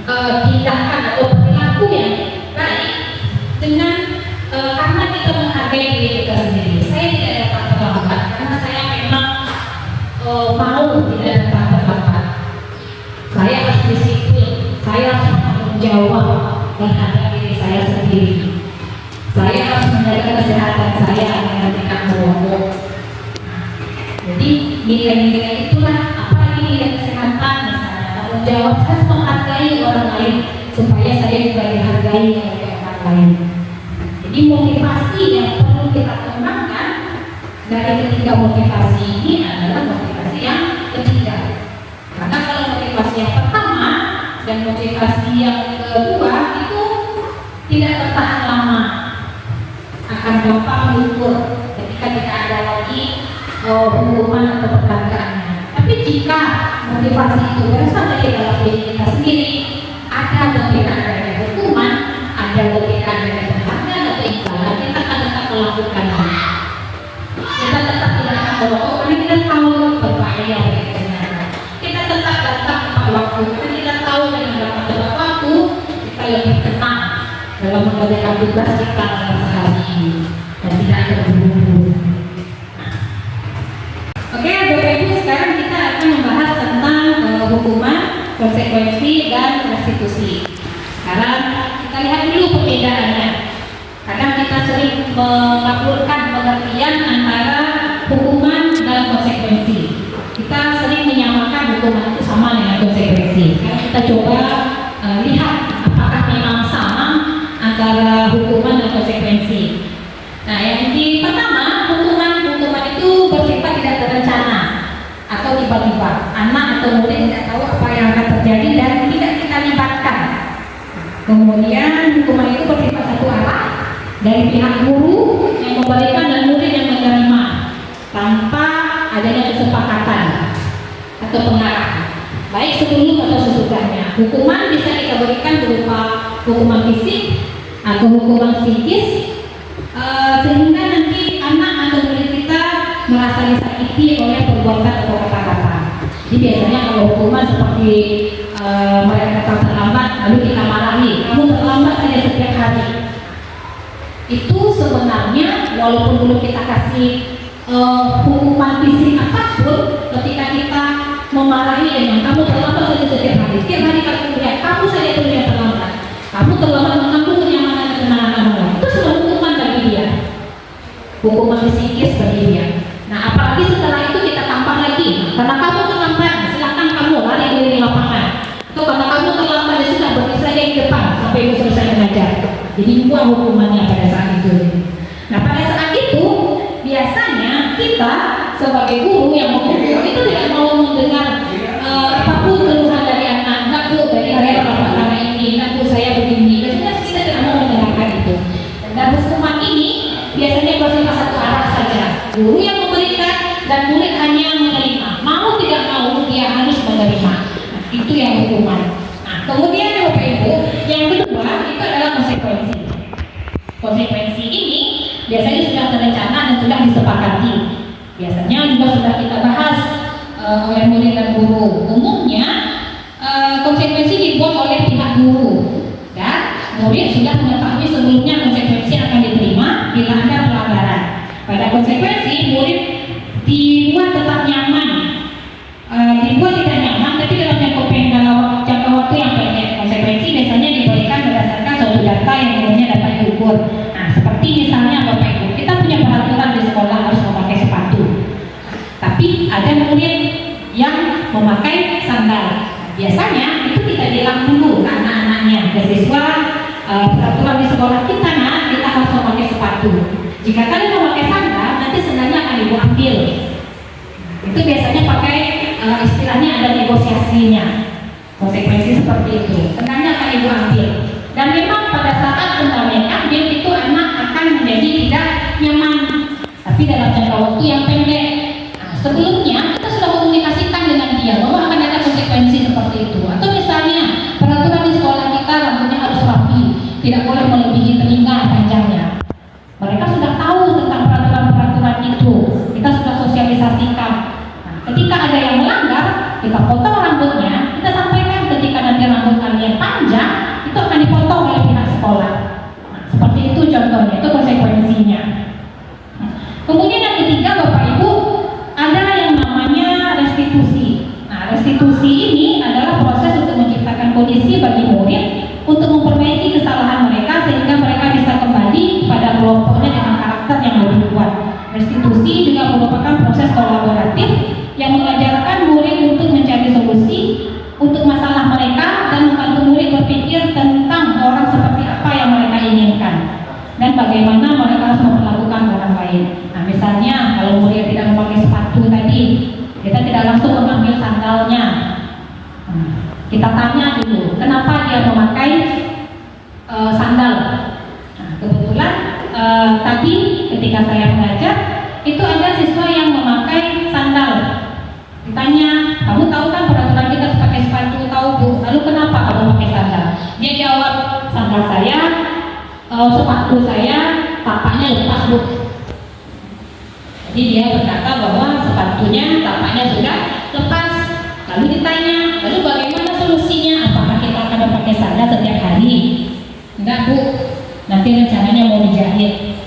tindakan atau perilaku yang baik dengan karena kita menghargai diri kita sendiri. Saya tidak datang terlambat karena saya memang mau tidak datang terlambat. Saya harus disiplin, saya harus bertanggung jawab terhadap diri saya sendiri. Saya harus menjaga kesehatan saya agar tidak merokok. Jadi nilai-nilai itulah, apalagi nilai kesehatan misalnya, tanggung jawab, saya menghargai orang lain, supaya saya juga dihargai oleh orang lain. Jadi motivasi yang perlu kita kembangkan dari ketiga motivasi ini adalah motivasi yang ketiga. Karena kalau motivasi yang pertama dan motivasi yang kedua itu tidak bertahan lama, akan gampang luntur ketika tidak ada lagi hubungan atau pertanggaannya. Tapi jika motivasi itu berasal dari dalam diri kita sendiri, ada ketika adanya hukuman, ada ketika adanya penghargaan atau iklan, kita akan tetap melakukannya. Kita tetap tidak akan merokok karena kita tahu berbahaya bagi kesehatan. Kita tetap datang tepat waktu karena kita tahu dengan datang tepat waktu kita lebih tenang dalam mengerjakan tugas kita dalam sehari ini dan tidak terburu-buru. Oke, Bapak Ibu, sekarang kita akan membahas tentang hukuman, konsekuensi, dan restitusi. Sekarang kita lihat dulu perbedaannya. Kadang kita sering melaporkan pengertian antara hukuman dan konsekuensi. Kita sering menyamakan hukuman itu sama dengan konsekuensi. Sekarang kita coba lihat apakah memang sama antara hukuman dan konsekuensi. Nah, yang pertama, hukuman itu bersifat tidak terencana atau tiba-tiba. Anak atau murid tidak tahu apa yang akan terjadi dan tidak kita libatkan. Kemudian hukuman itu bersifat satu arah dari pihak guru yang memberikan dan murid yang menerima tanpa adanya kesepakatan atau pengarahan, baik sebelum atau sesudahnya. Hukuman bisa kita berikan berupa hukuman fisik atau hukuman psikis, sehingga nanti anak atau murid kita merasa disakiti oleh perbuatan atau kata-kata. Jadi biasanya kalau hukuman seperti mereka datang terlambat lalu kita marahi, kamu terlambat saja setiap hari. Itu sebenarnya walaupun belum kita kasih hukuman fisik apapun, ketika kita memarahi dengan kamu terlambat saja setiap hari kamu lihat kamu saja terus yang terlambat, kamu terlambat mengganggu kenyamanan dan ketenangan kamu, itu sudah hukuman bagi dia, hukuman psikis bagi dia. Nah, apalagi setelah itu kita tampar lagi, karena kamu terlambat, silakan kamu lari dari lapangan, atau karena kamu terlambat ya sudah berdiri saja di depan sampai ibu selesai mengajar. Jadi dua hukumannya pada saat itu. Nah, pada saat itu biasanya kita sebagai guru yang mengukur itu tidak mau mendengar apapun keluhan dari anak. Enggak bu, dari saya terlambat karena ini, enggak bu saya begini. Biasanya kita tidak mau mendengarkan itu. Dan hukuman ini biasanya bersifat satu arah saja. Guru yang memberikan dan murid hanya menerima. Mau tidak mau dia harus menerima. Nah, itu yang hukuman. Nah, kemudian Bapak Ibu, yang kedua itu adalah konsekuensi. Konsekuensi ini biasanya sudah terencana dan sudah disepakati. Biasanya juga sudah kita bahas oleh murid dan guru. Umumnya konsekuensi dibuat oleh pihak guru dan murid sudah mengetahui sebelumnya konsekuensi akan diterima bila ada pelanggaran. Pada konsekuensi murid dibuat tetap nyaman, dibuat tidak nyaman tapi dalam jangka waktu yang pendek. Konsekuensi biasanya diberikan berdasarkan suatu data yang umumnya dapat diukur. Nah, seperti misalnya Bapak Ibu, kita punya peraturan di sekolah harus memakai sepatu, tapi ada murid yang memakai sandal. Biasanya itu kita bilang dulu ke anak-anaknya, ke siswa, peraturan di sekolah kita kita harus memakai sepatu. Jika kalian memakai sandal, nanti sandalnya akan ibu ambil. Itu biasanya pakai istilahnya ada negosiasinya. Konsekuensi seperti itu, sandalnya akan ibu ambil. Dan memang pada saat sandalnya ambil itu anak akan menjadi tidak nyaman, tapi dalam jangka waktu yang pendek. Nah, sebelumnya kita sudah komunikasikan dengan dia bahwa akan ada konsekuensi seperti itu. Atau misalnya peraturan di sekolah kita rambutnya harus rapi, tidak boleh melebihi telinga panjangnya. Mereka sudah tahu tentang peraturan-peraturan itu. Kita sudah sosialisasikan. Nah, ketika ada yang melanggar, kita potong rambutnya. Kita sampaikan ketika nanti rambut kalian panjang, itu akan dipotong oleh pihak sekolah. Nah, seperti itu contohnya, itu konsekuensinya. Nah, kemudian yang ketiga Bapak Ibu, ada yang namanya restitusi. Nah, restitusi ini adalah proses untuk menciptakan kondisi bagi murid untuk memperbaiki kesalahan mereka sehingga mereka bisa kembali pada kelompoknya dengan karakter yang lebih kuat. Restitusi juga merupakan proses kolaboratif yang mengajarkan murid untuk mencari solusi untuk masalah mereka dan membantu murid berpikir tentang Misalnya kalau murid tidak memakai sepatu tadi, kita tidak langsung mengambil sandalnya. Nah, kita tanya dulu, kenapa dia memakai sandal? Nah, kebetulan tadi ketika saya mengajar, itu ada siswa yang memakai sandal. Ditanya, kamu tahu kan peraturan kita pakai sepatu? Tahu Bu. Lalu kenapa kamu pakai sandal? Dia jawab, sandal saya, sepatu saya, tapaknya lepas Bu. Jadi dia berkata bahwa sepatunya, tapaknya sudah lepas. Lalu ditanya, lalu bagaimana solusinya? Apakah kita akan memakai sandal setiap hari? Enggak Bu, nanti rencananya mau dijahit.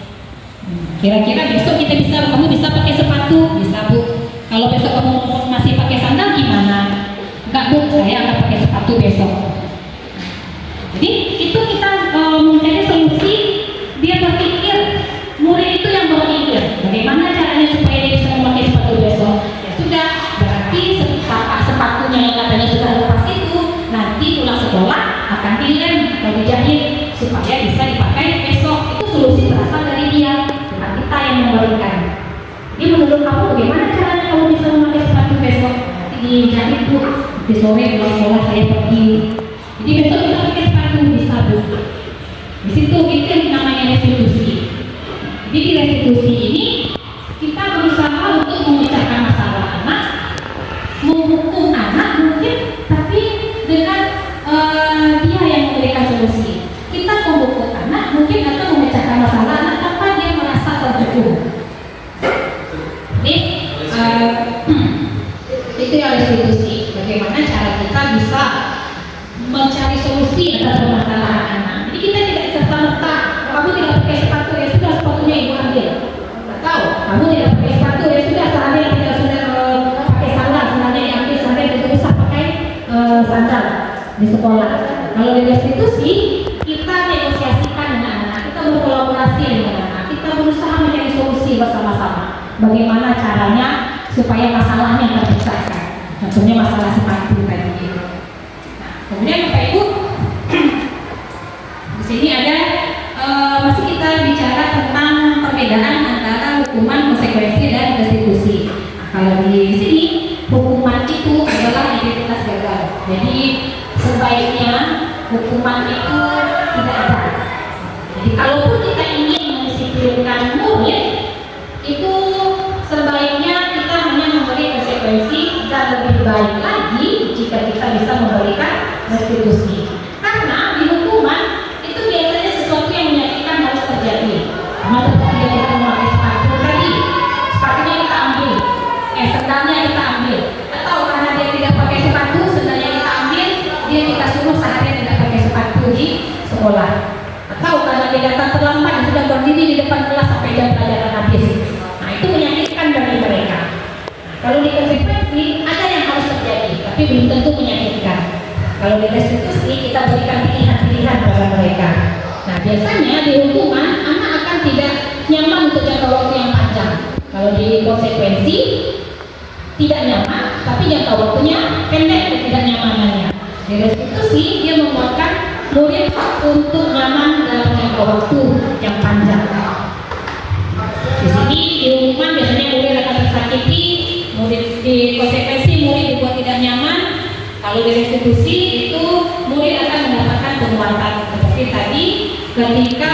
Kira-kira besok kita kamu bisa pakai sepatu? Bisa Bu. Kalau besok kamu masih pakai sandal gimana? Enggak Bu, saya akan pakai sepatu besok. Jadi itu kita mencari solusi. Dia berpikir, murid itu yang berpikir bagaimana caranya supaya dia bisa memakai sepatu besok. Ya sudah, berarti sepatunya yang katanya sudah lepas itu nanti pulang sekolah akan dilem atau dijahit supaya bisa dipakai besok. Itu solusi berasal dari dia, bukan kita yang memberikan. Jadi menurut kamu bagaimana caranya kamu bisa memakai sepatu besok? Nanti dijahit Bu, di sore pulang sekolah saya pergi. Jadi besok bisa pakai sepatu, bisa Bu. Di situ itu yang namanya restitusi. Jadi di restitusi ini kita berusaha untuk memecahkan masalah anak, menghukum anak mungkin, tapi dengan dia yang memberikan solusi. Kita menghukum anak mungkin atau memecahkan masalah anak tanpa dia merasa terhukum. Jadi itu yang restitusi. Bagaimana cara kita bisa mencari solusi atas permasalahan anak. Jadi kita tidak serta-merta, kamu tidak pakai sepatu ya sudah sepatunya ibu ambil. Atau kamu tidak pakai sepatu ya sudah seandainya tidak sudah pakai sandal, seandainya diambil, seandainya tidak usah pakai sandal di sekolah. Kalau di restitusi kita negosiasikan dengan anak, kita berkolaborasi dengan anak, kita berusaha mencari solusi bersama-sama. Bagaimana caranya supaya masalahnya terpecahkan. Contohnya masalah sepatu tadi. Kemudian Bapak Ibu, di sini ada masih kita bicara tentang perbedaan antara hukuman, konsekuensi dan restitusi. Nah, kalau di sini hukuman itu adalah identitas gagal. Jadi sebaiknya hukuman itu tidak ada. Jadi kalaupun kita ingin mendisiplinkan murid, itu sebaiknya kita hanya memberi konsekuensi dan lebih baik lagi jika kita bisa memberikan restitusi. Karena di hukuman itu biasanya sesuatu yang menyakitkan harus terjadi. Karena seperti yang kita memakai sepatu tadi, sepatunya kita ambil, sendalnya kita ambil, atau karena dia tidak pakai sepatu, sendalnya kita ambil, dia kita suruh sehari tidak pakai sepatu di sekolah. Atau karena dia datang terlambat, dia sudah berdiri di depan kelas sampai jam pelajaran habis. Nah itu menyakitkan bagi mereka. Kalau di konsekuensi ada yang harus terjadi, tapi belum tentu menyakitkan. Kalau di restitusi kita berikan pilihan-pilihan pada mereka. Nah biasanya di hukuman anak akan tidak nyaman untuk jangka waktu yang panjang. Kalau di konsekuensi tidak nyaman, tapi jangka waktunya pendek ketidaknyamanannya. Di restitusi dia menguatkan murid untuk nyaman dalam jangka waktu yang panjang. Di sini di hukuman biasanya murid akan tersakiti, murid di konsekuensi murid dibuat tidak nyaman. Kalau di restitusi itu murid akan mendapatkan penguatan seperti tadi ketika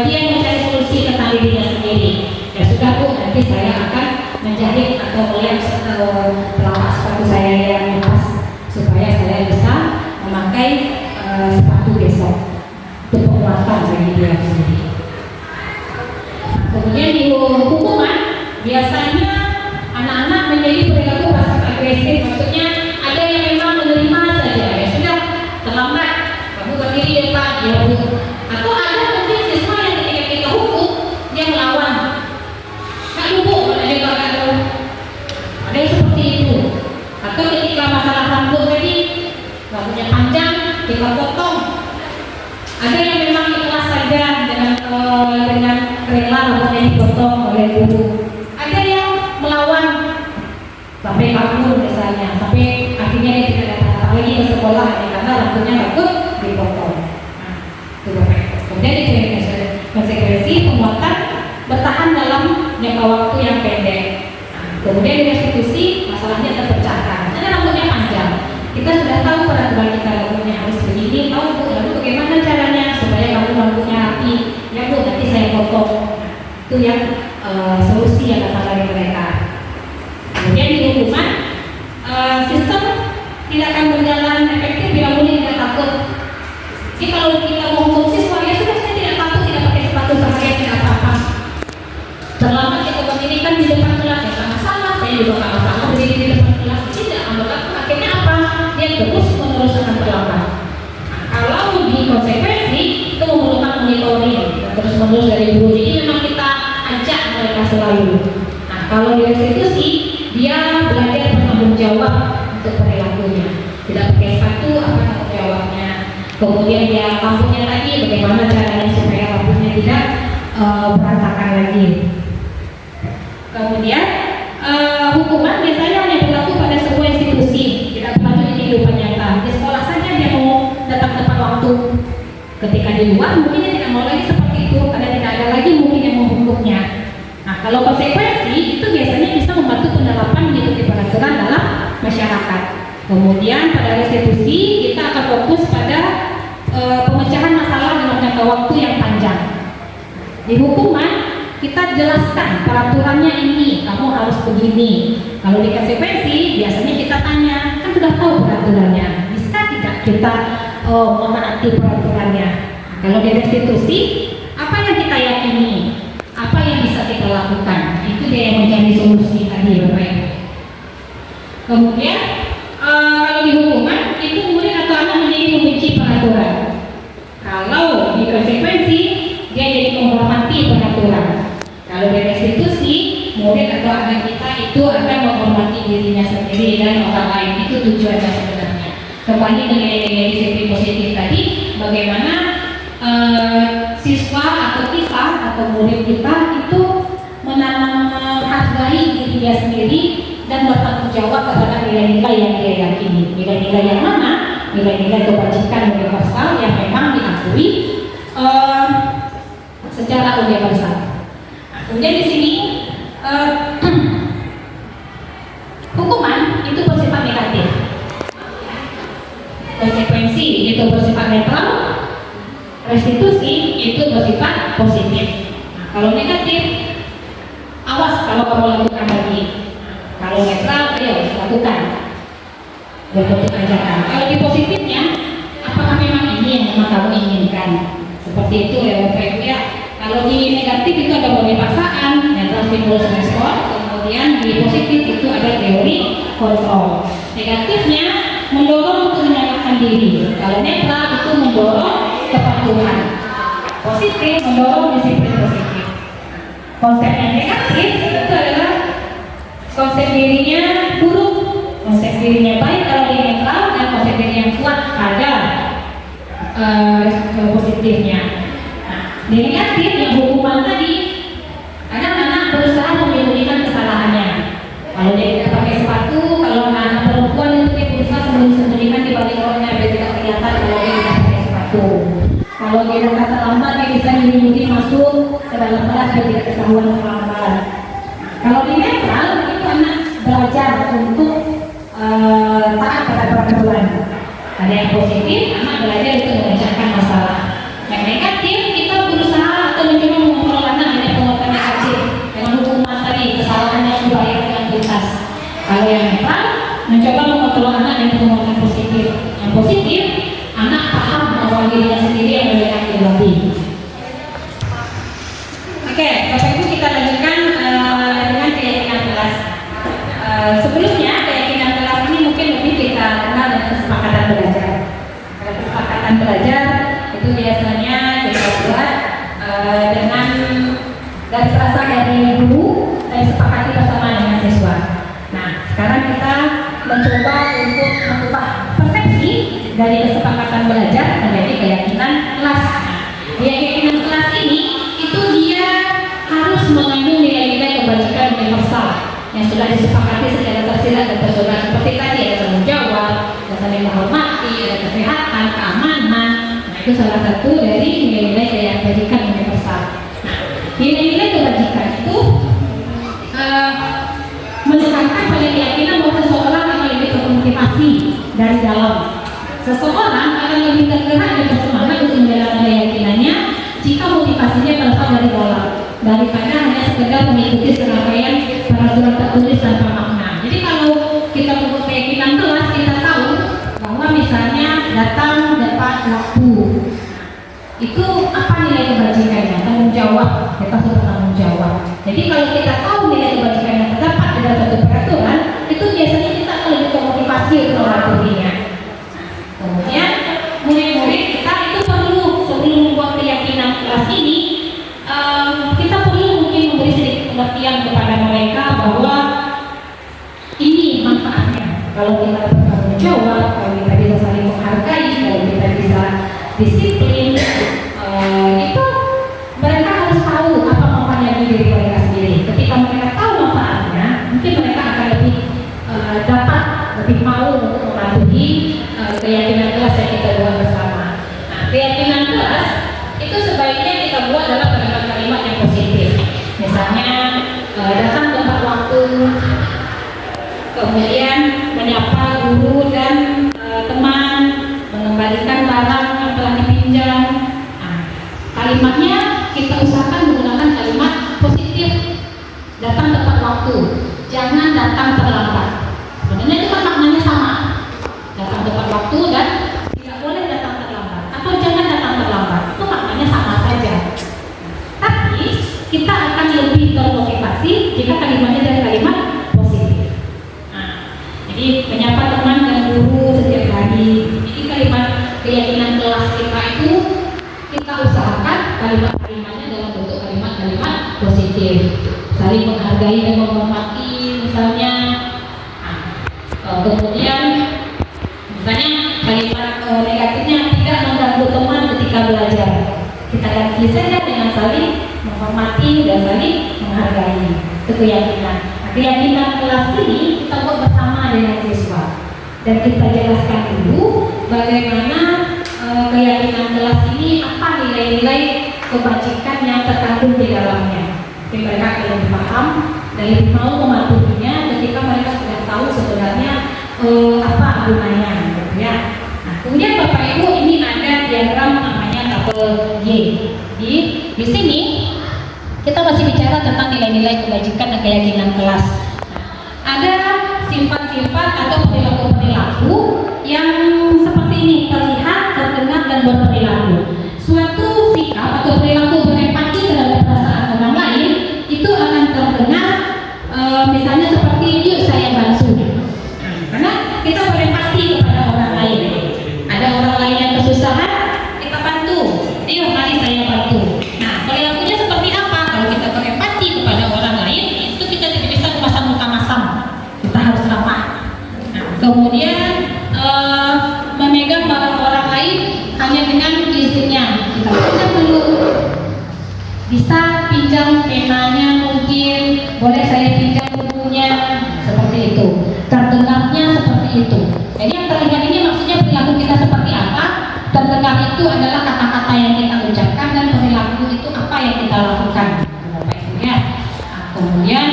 dia mencari solusi tentang dirinya sendiri. Ya sudah Bu, nanti saya akan menjahit atau melem telapak sepatu saya yang lepas supaya saya bisa memakai sepatu besok. Itu penguatan bagi dia sendiri. Kemudian di hukuman biasanya anak-anak menjadi perilaku pasif agresif. Maksudnya ada yang memang menerima saja, ya sudah terlambat kamu berdiri depan ya Bu. Atau ada mungkin siswa yang ketika kita hukum dia melawan, nggak Bu, ada yang nggak tahu, ada yang seperti itu. Atau ketika masalah rambut tadi rambutnya panjang kita potong, ada yang memang ikhlas saja dengan rela rambutnya dipotong oleh guru. Ada yang melawan sampai kabur misalnya, sampai akhirnya dia tidak datang lagi ke sekolah karena rambutnya bagus dipotong. Nah, itu Bapak. Kemudian di konsekuensi penguatan bertahan dalam jangka waktu yang pendek. Nah, kemudian di restitusi masalahnya terpecahkan. Karena rambutnya panjang. Kita sudah tahu peraturan kita rambutnya harus begini, tahu Bu, lalu bagaimana caranya supaya rambutnya rapi? Ya Bu, nanti saya potong. Itu yang solusi yang datang dari mereka. Kemudian di hukuman, sistem tidak akan berjalan efektif bila murid tidak takut. Jadi kalau kita mau hukum siswa, ya sudah, saya tidak takut, tidak pakai sepatu seharian, tidak apa-apa. Terlambat kita berdirikan di depan kelas, ya tak masalah, saya juga tak masalah berdiri di depan kelas. Tidak, anggota akhirnya apa? Dia terus menerus akan terlambat. Nah, kalau di konsekuensi itu memerlukan monitoring terus menerus dari guru. Jadi memang kita ajak mereka selalu. Nah, kalau di restitusi dia belajar bertanggung jawab untuk perilakunya. Tidak pakai sepatu, apa tanggung jawabnya. Kemudian dia rambutnya tadi, bagaimana caranya supaya rambutnya tidak berantakan lagi. Kemudian hukuman biasanya hanya berlaku pada sebuah institusi, tidak berlaku di kehidupan nyata. Di sekolah saja dia mau datang tepat waktu. Ketika di luar mungkin dia tidak mau lagi seperti itu, karena tidak ada lagi mungkin yang menghukumnya. Nah, kalau konsekuensi itu biasanya bisa membantu penerapan mengikuti peraturan dalam masyarakat. Kemudian pada restitusi kita akan fokus pada pemecahan masalah dalam jangka waktu yang panjang. Di hukuman kita jelaskan peraturannya ini, kamu harus begini. Kalau di konsekuensi biasanya kita tanya, kan sudah tahu peraturannya, bisa tidak kita menaati peraturannya. Nah, kalau di restitusi apa yang kita yakini, apa yang bisa kita lakukan, itu dia yang mencari solusi tadi, Bapak Ibu. Kemudian kalau di hukuman itu murid atau anak menjadi membenci peraturan. Kalau di konsekuensi dia jadi menghormati peraturan. Kalau di restitusi murid atau anak kita itu akan menghormati dirinya sendiri dan orang lain. Itu tujuannya sebenarnya. Kembali ke nilai-nilai disiplin positif tadi, bagaimana siswa atau kita atau murid kita itu menghargai diri dia sendiri dan bertanggung jawab terhadap nilai-nilai yang dia yakini. Nilai-nilai yang mana? Nilai-nilai kebajikan universal yang memang diakui secara universal. Nah, kemudian di sini hukuman itu bersifat negatif, konsekuensi itu bersifat netral, restitusi itu bersifat positif. Nah, kalau negatif, awas kalau kamu lakukan lagi. Kalau netral, ayo lakukan. Berbentuk ajakan. Kalau di positifnya, apakah memang ini yang memang kamu inginkan? Seperti itu ya Bapak Ibu ya. Kalau di negatif itu ada model paksaan, netral stimulus respon. Kemudian di positif itu ada teori kontrol. Negatifnya mendorong untuk menyalahkan diri. Kalau netral itu mendorong kepatuhan. Positif mendorong disiplin positif. Konsep yang negatif itu adalah konsep dirinya buruk, konsep dirinya baik kalau dia netral, dan konsep diri yang kuat ada positifnya. Nah, di negatif yang hukuman tadi, anak-anak berusaha menyembunyikan kesalahannya. Kalau dia tidak pakai sepatu, kalau anak perempuan itu dia berusaha sembunyikan di balik orangnya biar tidak kelihatan kalau dia tidak pakai sepatu. Kalau dia datang terlambat, dia bisa nyembunyi masuk ke dalam kelas biar tidak ketahuan terlambat. Kalau di netral itu anak belajar untuk taat pada peraturan. Ada yang positif, anak belajar untuk memecahkan masalah. Yang negatif, kita berusaha atau mencoba mengontrol anak dengan penguatan negatif dengan hukuman tadi, kesalahannya dibayar dengan tuntas. Kalau yang netral, mencoba mengontrol anak dengan penguatan positif. Yang positif, anak paham bahwa dirinya sendiri yang memberikan pribadi. Oke, Bapak Ibu kita lanjutkan dengan keyakinan kelas. Sebelumnya keyakinan kelas ini mungkin lebih kita kenal dengan kesepakatan belajar. Kesepakatan belajar itu biasanya kita buat dengan garis rasa dari guru dan sepakati bersama dengan siswa. Nah, sekarang kita mencoba untuk mengubah persepsi dari kesepakatan belajar menjadi keyakinan kelas. Keyakinan kelas ini itu dia harus mengandung nilai-nilai kebajikan universal yang sudah disepakati secara tersirat dan tersurat, seperti tadi ada tanggung jawab, ada saling menghormati, ada kesehatan, keamanan. Nah, itu salah satu dari nilai-nilai kebajikan universal. Nah, nilai-nilai kebajikan itu dari dalam. Seseorang akan lebih tergerak dan bersemangat untuk menjalankan keyakinannya jika motivasinya berasal dari dalam, daripada hanya sekedar mengikuti serangkaian peraturan tertulis tanpa makna. Jadi kalau kita membuat keyakinan kelas, kita tahu bahwa misalnya datang tepat waktu, itu apa nilai kebajikannya? Tanggung jawab, kita harus tanggung jawab. Jadi kalau kita tahu nilai kebajikan yang terdapat di dalam satu peraturan, itu biasanya kita akan lebih termotivasi untuk mematuhinya. Kemudian murid-murid kita itu perlu, sebelum membuat keyakinan kelas ini, kita perlu mungkin memberi sedikit pengertian kepada mereka bahwa ini manfaatnya. Kalau kita bertanggung jawab, kalau kita bisa saling menghargai, kalau kita bisa disiplin, itu mereka harus tahu apa manfaatnya diri mereka sendiri. Ketika mereka tahu manfaatnya, mungkin mereka akan lebih dapat, lebih mau untuk mematuhi keyakinan kelas yang kita buat bersama. Nah, keyakinan kelas itu sebaiknya kita buat dalam kalimat-kalimat yang positif. Misalnya datang tepat waktu, kemudian menyapa guru dan teman, mengembalikan barang yang telah dipinjam. Nah, kalimatnya kita usahakan menggunakan kalimat positif. Datang tepat waktu, jangan datang terlambat. Sebenarnya itu kan maknanya sama. Datang tepat waktu dan tidak boleh datang terlambat, atau jangan datang terlambat, itu maknanya sama saja. Tapi kita akan lebih termotivasi jika kalimatnya dari kalimat positif. Nah, jadi menyapa teman dan guru setiap hari. Jadi kalimat keyakinan kelas kita itu kita usahakan kalimat-kalimatnya dalam bentuk kalimat-kalimat positif, saling menghargai dan menghormati misalnya. Nah, kemudian misalnya kalimat negatifnya tidak mengganggu teman ketika belajar. Kita ganti saja dengan saling menghormati dan saling menghargai. Itu keyakinan. Nah, keyakinan kelas ini kita buat bersama dengan siswa dan kita jelaskan dulu bagaimana keyakinan kelas ini, apa nilai-nilai kebajikan yang terkandung di dalamnya. Jadi mereka akan lebih paham dan lebih mau mematuhinya ketika mereka sudah tahu sebenarnya apa gunanya, gitu ya. Nah, kemudian Bapak Ibu, ini ada diagram namanya tabel Y. Di sini kita masih bicara tentang nilai-nilai kebajikan dan keyakinan kelas. Ada sifat-sifat atau perilaku-perilaku yang seperti ini, terlihat, terdengar, dan berperilaku. Suatu sikap atau perilaku berempati terhadap perasaan orang lain itu akan terdengar, misalnya seperti yuk saya bantu. Karena kita berempati kepada orang lain. Ada orang lain yang kesusahan, kita bantu. Yuk mari saya bantu. Nah, perilakunya seperti apa? Kalau kita berempati kepada orang lain, itu kita tidak bisa memasang muka masam. Kita harus ramah. Nah, kemudian memegang barang orang lain hanya dengan izinnya. Kita tidak perlu. Bisa pinjam penanya mungkin, boleh saya pinjam bukunya, seperti itu. Terdengarnya seperti itu. Jadi yang terlihat ini maksudnya perilaku kita seperti apa. Terdengar itu adalah kata-kata yang kita ucapkan dan perilaku itu apa yang kita lakukan. Ya. Nah, kemudian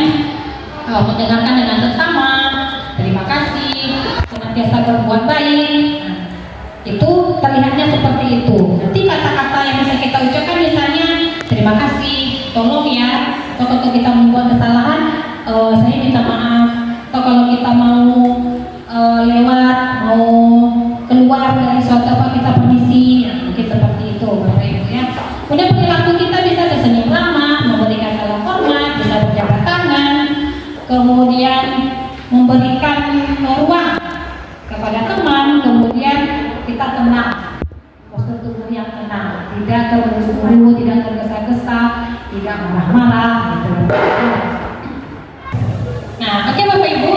mendengarkan dengan seksama, terima kasih, senantiasa berbuat baik. Nah, itu terlihatnya seperti itu. Nanti kata-kata yang bisa kita ucapkan misalnya terima kasih, tolong ya, atau kalau kita membuat kesalahan, saya minta maaf. Atau kalau kita mau lewat, mau keluar dari suatu apa, kita permisi, ya, mungkin seperti itu, Bapak Ibu ya. Kemudian perilaku kita bisa tersenyum ramah, memberikan salam hormat, bisa berjabat tangan, kemudian memberikan ruang kepada teman, kemudian kita tenang, postur tubuh yang tenang, tidak terburu-buru, tidak tergesa-gesa, tidak marah-marah, gitu. Nah, oke Bapak Ibu,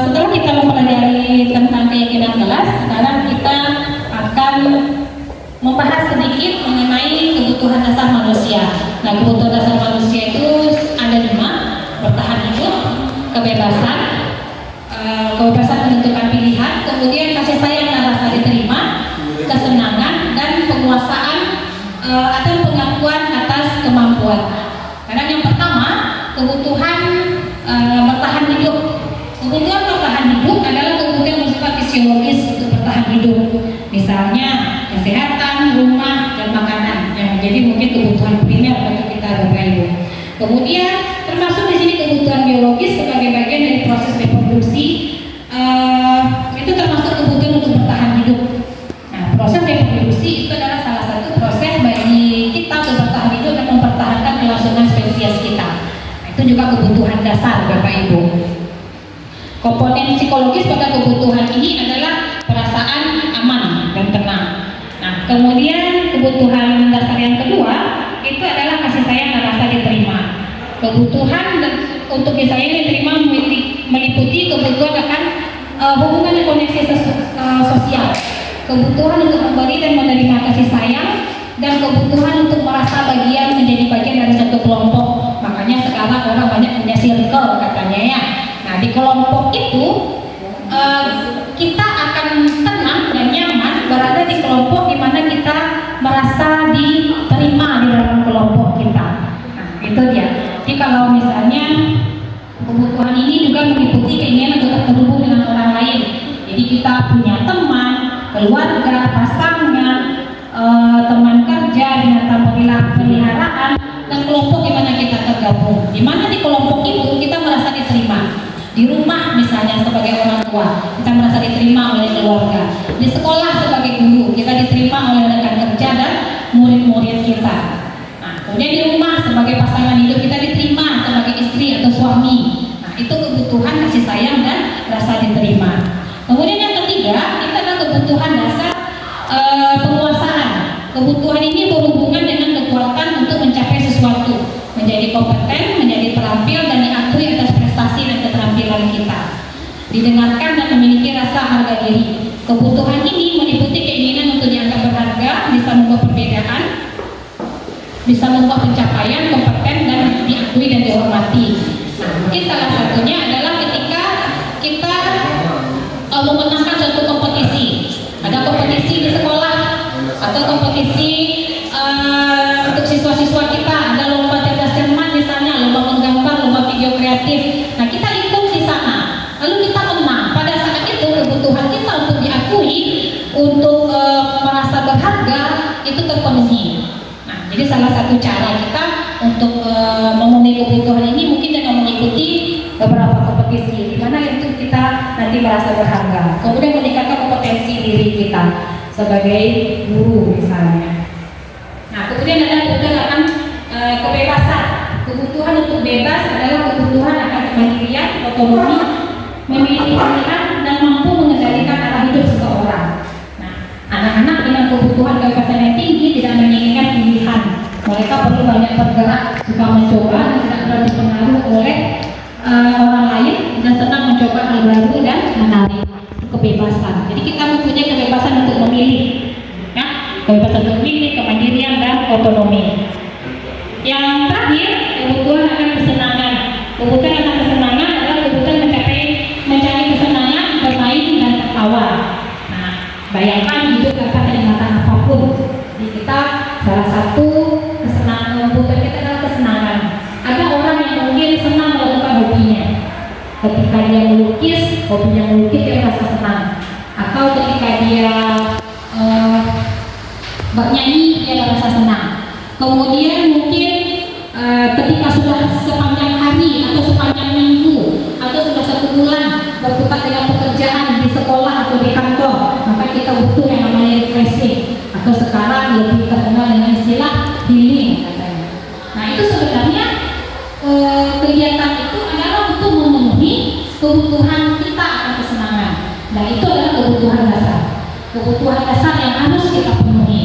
setelah kita mempelajari tentang keyakinan kelas, sekarang kita akan membahas sedikit mengenai kebutuhan dasar manusia. Nah, kebutuhan dasar manusia itu ada 5: bertahan hidup, kebebasan, kebebasan menentukan pilihan, kemudian kasih sayang dan rasa diterima, kesenangan, dan penguasaan atau pengakuan atas kemampuan. Karena yang pertama, kebutuhan bertahan hidup. Kebutuhan bertahan hidup adalah kebutuhan bersifat fisiologis untuk Misalnya kesehatan, rumah, dan makanan yang menjadi mungkin kebutuhan primer bagi kita Bapak Ibu. Kemudian termasuk di sini kebutuhan biologis sebagai bagian dari proses reproduksi, itu termasuk kebutuhan untuk bertahan hidup. Nah, proses reproduksi itu adalah salah satu proses bagi kita untuk bertahan hidup dan mempertahankan kelangsungan spesies kita. Nah, itu juga kebutuhan dasar Bapak Ibu. Komponen psikologis pada kebutuhan ini adalah perasaan aman dan tenang. Nah, kemudian kebutuhan dasar yang kedua itu adalah kasih sayang dan rasa diterima. Kebutuhan untuk disayang diterima meliputi kebutuhan akan hubungan dan koneksi sosial, kebutuhan untuk memberi dan menerima kasih sayang, dan kebutuhan untuk merasa menjadi bagian dari satu kelompok. Makanya sekarang orang banyak punya circle katanya ya. Nah, di kelompok itu kita akan tenang dan nyaman berada di kelompok di mana kita merasa diterima di dalam kelompok kita. Nah, itu dia. Jadi kalau misalnya kebutuhan ini juga meliputi keinginan untuk terhubung dengan orang lain. Jadi kita punya teman, keluarga, pasangan, teman kerja, binatang peliharaan, dan kelompok di mana kita tergabung. Di mana di kelompok itu kita merasa diterima. Di rumah misalnya sebagai orang tua, kita merasa diterima oleh keluarga. Di sekolah sebagai guru, kita diterima oleh rekan kerja dan murid-murid kita. Nah, kemudian di rumah sebagai pasangan hidup, kita diterima sebagai istri atau suami. Nah, itu kebutuhan kasih sayang dan rasa diterima. Kemudian yang ketiga, itu adalah kebutuhan dasar penguasaan. Kebutuhan ini berhubungan dengan kekuatan untuk mencapai sesuatu, menjadi kompeten, menjadi terampil, dan diakui atas prestasi dan keterampilan kita. Didengarkan dan memiliki rasa harga diri. Kebutuhan ini meliputi keinginan untuk dianggap berharga, bisa membuat perbedaan, bisa membuat pencapaian, kompeten, dan diakui dan dihormati. Nah, mungkin salah satunya adalah ketika kita memenangkan suatu kompetisi. Ada kompetisi di sekolah atau kompetisi untuk siswa-siswa kita, ada lomba cerdas cermat misalnya, lomba menggambar, lomba video kreatif. Nah, kita ikut di sana, lalu kita menang. Pada saat itu kebutuhan kita untuk diakui, untuk merasa berharga itu terpenuhi. Nah, jadi salah satu cara kita untuk memenuhi kebutuhan ini mungkin dengan mengikuti beberapa kompetisi, di mana itu kita nanti merasa berharga. Kemudian meningkatkan kompetensi diri kita sebagai guru misalnya. Nah, kemudian ada kebutuhan kebebasan. Kebutuhan untuk bebas adalah kebutuhan akan kemandirian, otonomi, memiliki pilihan, dan mampu mengendalikan arah hidup seseorang. Nah, anak-anak dengan kebutuhan kebebasan yang tinggi tidak menginginkan pilihan. Mereka perlu banyak bergerak, suka mencoba, dan tidak terlalu dipengaruhi oleh orang lain, dan senang mencoba hal baru dan menarik. Kebebasan. Jadi kita mempunyai kebebasan untuk memilih, ya, kebebasan untuk memilih, kemandirian, dan otonomi. Yang terakhir, kebutuhan akan kesenangan. Kebutuhan akan kesenangan adalah kebutuhan mencari kesenangan, bermain, dan tertawa. Nah, bayangkan hidup tanpa kenikmatan apapun. Di kita salah satu kesenangan kebutuhan kita adalah kesenangan. Ada orang yang mungkin senang melakukan hobinya. Ketika dia melukis, hobinya melukis, dia merasa senang. Atau ketika dia bernyanyi, dia merasa senang. Kemudian mungkin ketika sudah sepanjang hari atau sepanjang minggu atau sudah 1 bulan berkutat dengan pekerjaan di sekolah atau di kantor, maka kita butuh yang namanya refreshing, atau sekarang lebih terkenal dengan istilah healing katanya. Nah, itu sebenarnya kegiatan itu adalah untuk memenuhi kebutuhan kita akan kesenangan. Nah, itu adalah kebutuhan dasar. Kebutuhan dasar yang harus kita penuhi.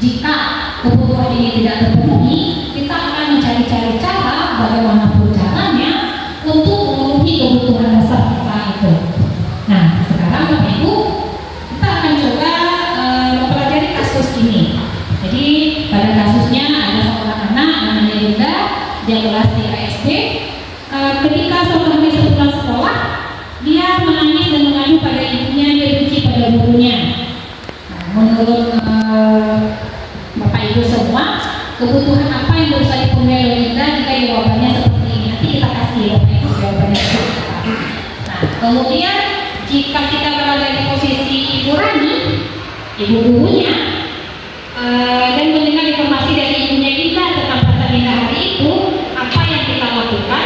Jika kebutuhan ini tidak terpenuhi, kita akan mencari-cari cara bagaimanapun caranya untuk memenuhi kebutuhan dasar kita itu. Nah, sekarang Bapak Ibu, kita akan coba mempelajari kasus ini. Jadi pada kasusnya ada seorang anak namanya Yuda, dia kelas di ASD. Ketika suatu hari sepulang sekolah, dia menangis dan mengadu pada ibunya, dia benci pada gurunya. Nah, menurut Bapak Ibu semua, kebutuhan apa yang berusaha dipenuhi oleh kita jika jawabannya seperti ini? Nanti kita kasih Bapak Ibu jawabannya. Nah, kemudian jika kita berada di posisi Ibu Rani, Ibu ibu gurunya dan mendengar informasi dari ibunya Dinda tentang pasal Dinda hari itu, apa yang kita lakukan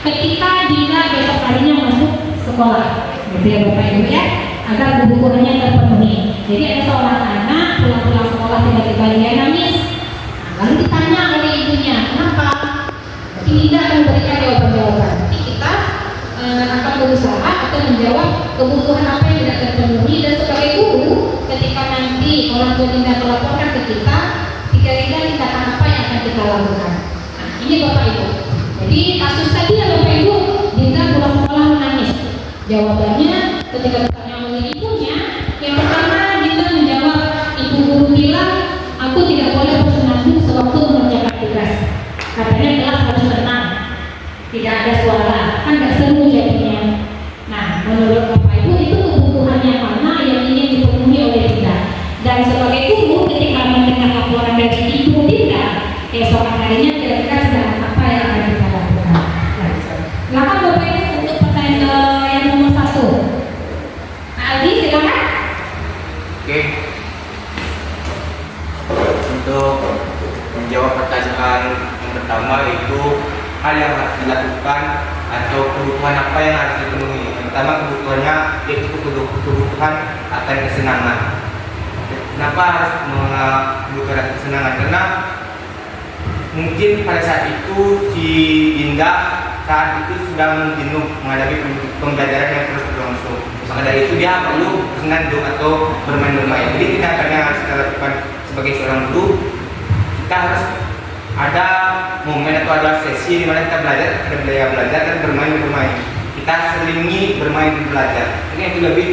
ketika Dinda besok harinya masuk sekolah, gitu ya Bapak Ibu ya, agar kebutuhannya terpenuhi. Jadi ada seorang anak pulang sekolah tiba-tiba dia nangis. Nah, lalu ditanya oleh ibunya, kenapa? Berarti Dinda akan memberikan jawaban-jawaban. Nanti kita akan berusaha atau menjawab kebutuhan apa yang tidak terpenuhi, dan sebagai guru ketika nanti orang tua Dinda melaporkan ke kita, Dinda tindakan apa yang akan kita lakukan. Nah, ini Bapak Ibu. Jadi kasus tadi ya Bapak Ibu, Dinda pulang sekolah menangis. Jawabannya ketika ditanya oleh ibunya, yang pertama Dinda menjawab, ibu guru bilang aku tidak boleh bersenandung sewaktu mengerjakan tugas. Katanya kelas harus tenang, tidak ada suara, kan nggak seru jadinya. Nah, menurut Bapak Ibu itu kebutuhannya mana yang ingin dipenuhi oleh Dinda. Dan sebagai guru ketika mendengar laporan dari ibu Dinda, keesokan harinya kira-kira sedang apa yang akan kita lakukan. Silakan Bapak Ibu untuk pertanyaan yang nomor 1. Nah, Aldi silakan. Oke. Untuk menjawab pertanyaan yang pertama, itu hal yang harus dilakukan atau kebutuhan apa yang harus dipenuhi. Yang pertama kebutuhannya yaitu kebutuhan akan kesenangan. Kenapa harus membutuhkan kesenangan? Karena mungkin pada saat itu si Dinda saat itu sedang jenuh menghadapi pembelajaran yang terus berlangsung. Maka dari itu dia perlu bersenandung atau bermain-bermain. Jadi tindakan yang harus kita lakukan sebagai seorang guru, kita harus ada momen atau ada sesi di mana kita belajar dan bermain. Kita selingi bermain dan belajar. Ini itu lebih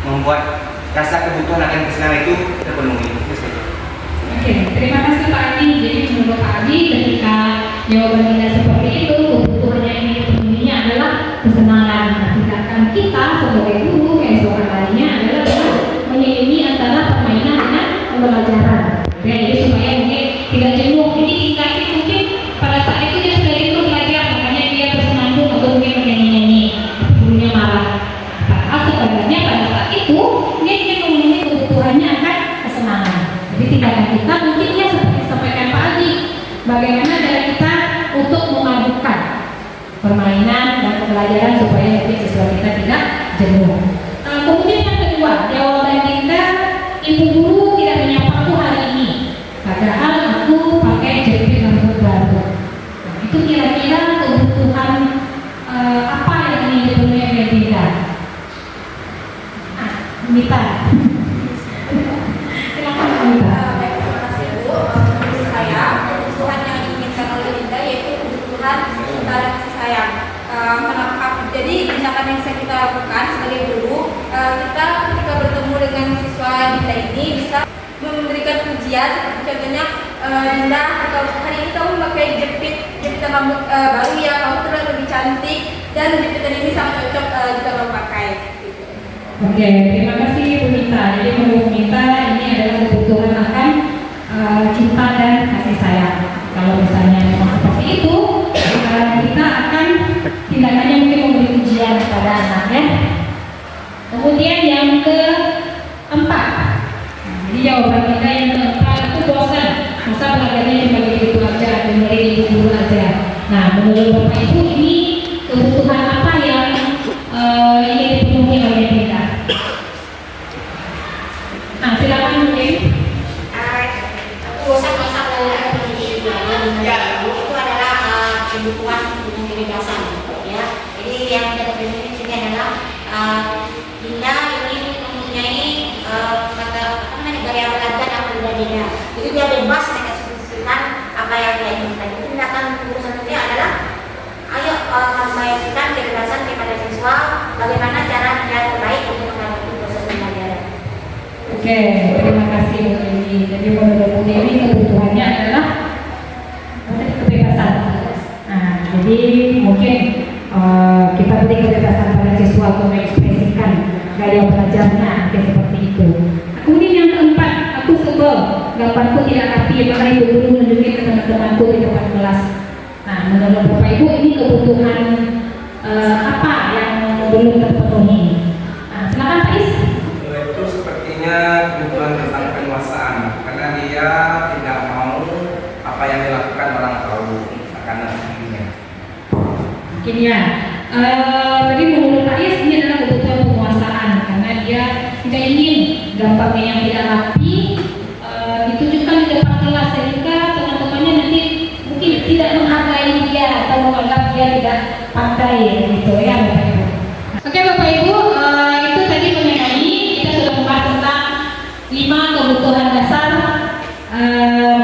membuat rasa kebutuhan akan kesenangan itu terpenuhi. Oke, terima kasih Pak Adi. Jadi menurut Pak Adi, ketika jawaban Dinda seperti itu, kebutuhannya ini terpenuhinya adalah kesenangan. Nah, tindakan kita sebagai guru keesokan harinya adalah menyelingi antara permainan dengan pembelajaran. Ya, jadi supaya mungkin tidak jenuh. Jadi tingkatnya mungkin pada saat itu dia sudah jenuh belajar, makanya dia bersenandung atau mungkin bernyanyi-nyanyi. Gurunya marah. Padahal sebenarnya pada saat itu dia ingin memenuhi kebutuhannya akan kesenangan. Jadi tindakan kita mungkin ya seperti disampaikan Pak Adi, bagaimana cara kita untuk memadukan permainan dan pembelajaran supaya nanti siswa kita tidak jenuh. Kemudian yang kedua, jawaban Dinda, ibu guru tidak menyapaku hari ini, padahal aku pakai jepit rambut baru. Nah, itu kira-kira kebutuhan apa yang ingin dipenuhi oleh Dinda? Mita. Baik, terima kasih Bu. Menurut saya, kebutuhan yang diinginkan oleh Dinda yaitu kebutuhan cinta dan kasih sayang. Jadi tindakan yang bisa kita lakukan sebagai guru, kita ketika bertemu dengan siswa Dinda ini bisa memberikan pujian, seperti contohnya Dinda, hari ini kamu memakai jepitan rambut baru ya, kamu terlihat lebih cantik dan jepitan ini sangat cocok jika kamu pakai. Oke, terima kasih Bu Mita. Jadi menurut Mita ini adalah kebutuhan akan cinta dan kasih sayang. Kalau misalnya memang seperti itu, kita akan tindakannya mungkin memberi pujian kepada anaknya. Kemudian yang keempat, jadi jawaban kita yang keempat itu bosan. Masa belajarnya cuma gitu aja, dengerin ibu guru aja. Nah, menurut Bapak Ibu ini kebutuhan apa yang ingin dipenuhi oleh kita? Nah, silakan mungkin. Bosan-bosan itu adalah kebutuhan kebebasan, ya. Jadi yang kita terpenuhi di sini adalah Dinda ingin mempunyai gaya belajar yang berbeda-beda. Jadi dia bebas mengekspresikan apa yang dia inginkan. Jadi tindakan guru selanjutnya adalah ayo membayarkan kebebasan kepada siswa, bagaimana cara yang terbaik untuk menghadapi proses pembelajaran. Oke, terima kasih Bu Dewi. Jadi menurut Bu Dewi kebutuhannya adalah kebebasan. Nah, jadi mungkin kita beri kebebasan pada siswa untuk mengekspresikan gaya belajarnya seperti itu. Kemudian yang keempat, aku sebel, gambarku tidak rapi, maka ibu guru menunjukin ke teman-temanku di depan kelas. Nah, menurut Bapak Ibu ini kebutuhan apa yang belum terpenuhi? Nah, silakan Pak Is. Itu sepertinya kebutuhan dia tidak mau apa yang dilakukan orang tahu karena dirinya. Mungkin ya. Tadi menurut Ayas ini adalah kebutuhan penguasaan karena dia tidak ingin gampangnya yang tidak rapi ditunjukkan di depan kelas sehingga teman-temannya nanti mungkin tidak menghargai dia atau menganggap dia tidak pandai gitu ya Bapak Ibu. Oke Bapak Ibu, itu tadi mengenai kita sudah membahas tentang 5 kebutuhan dasar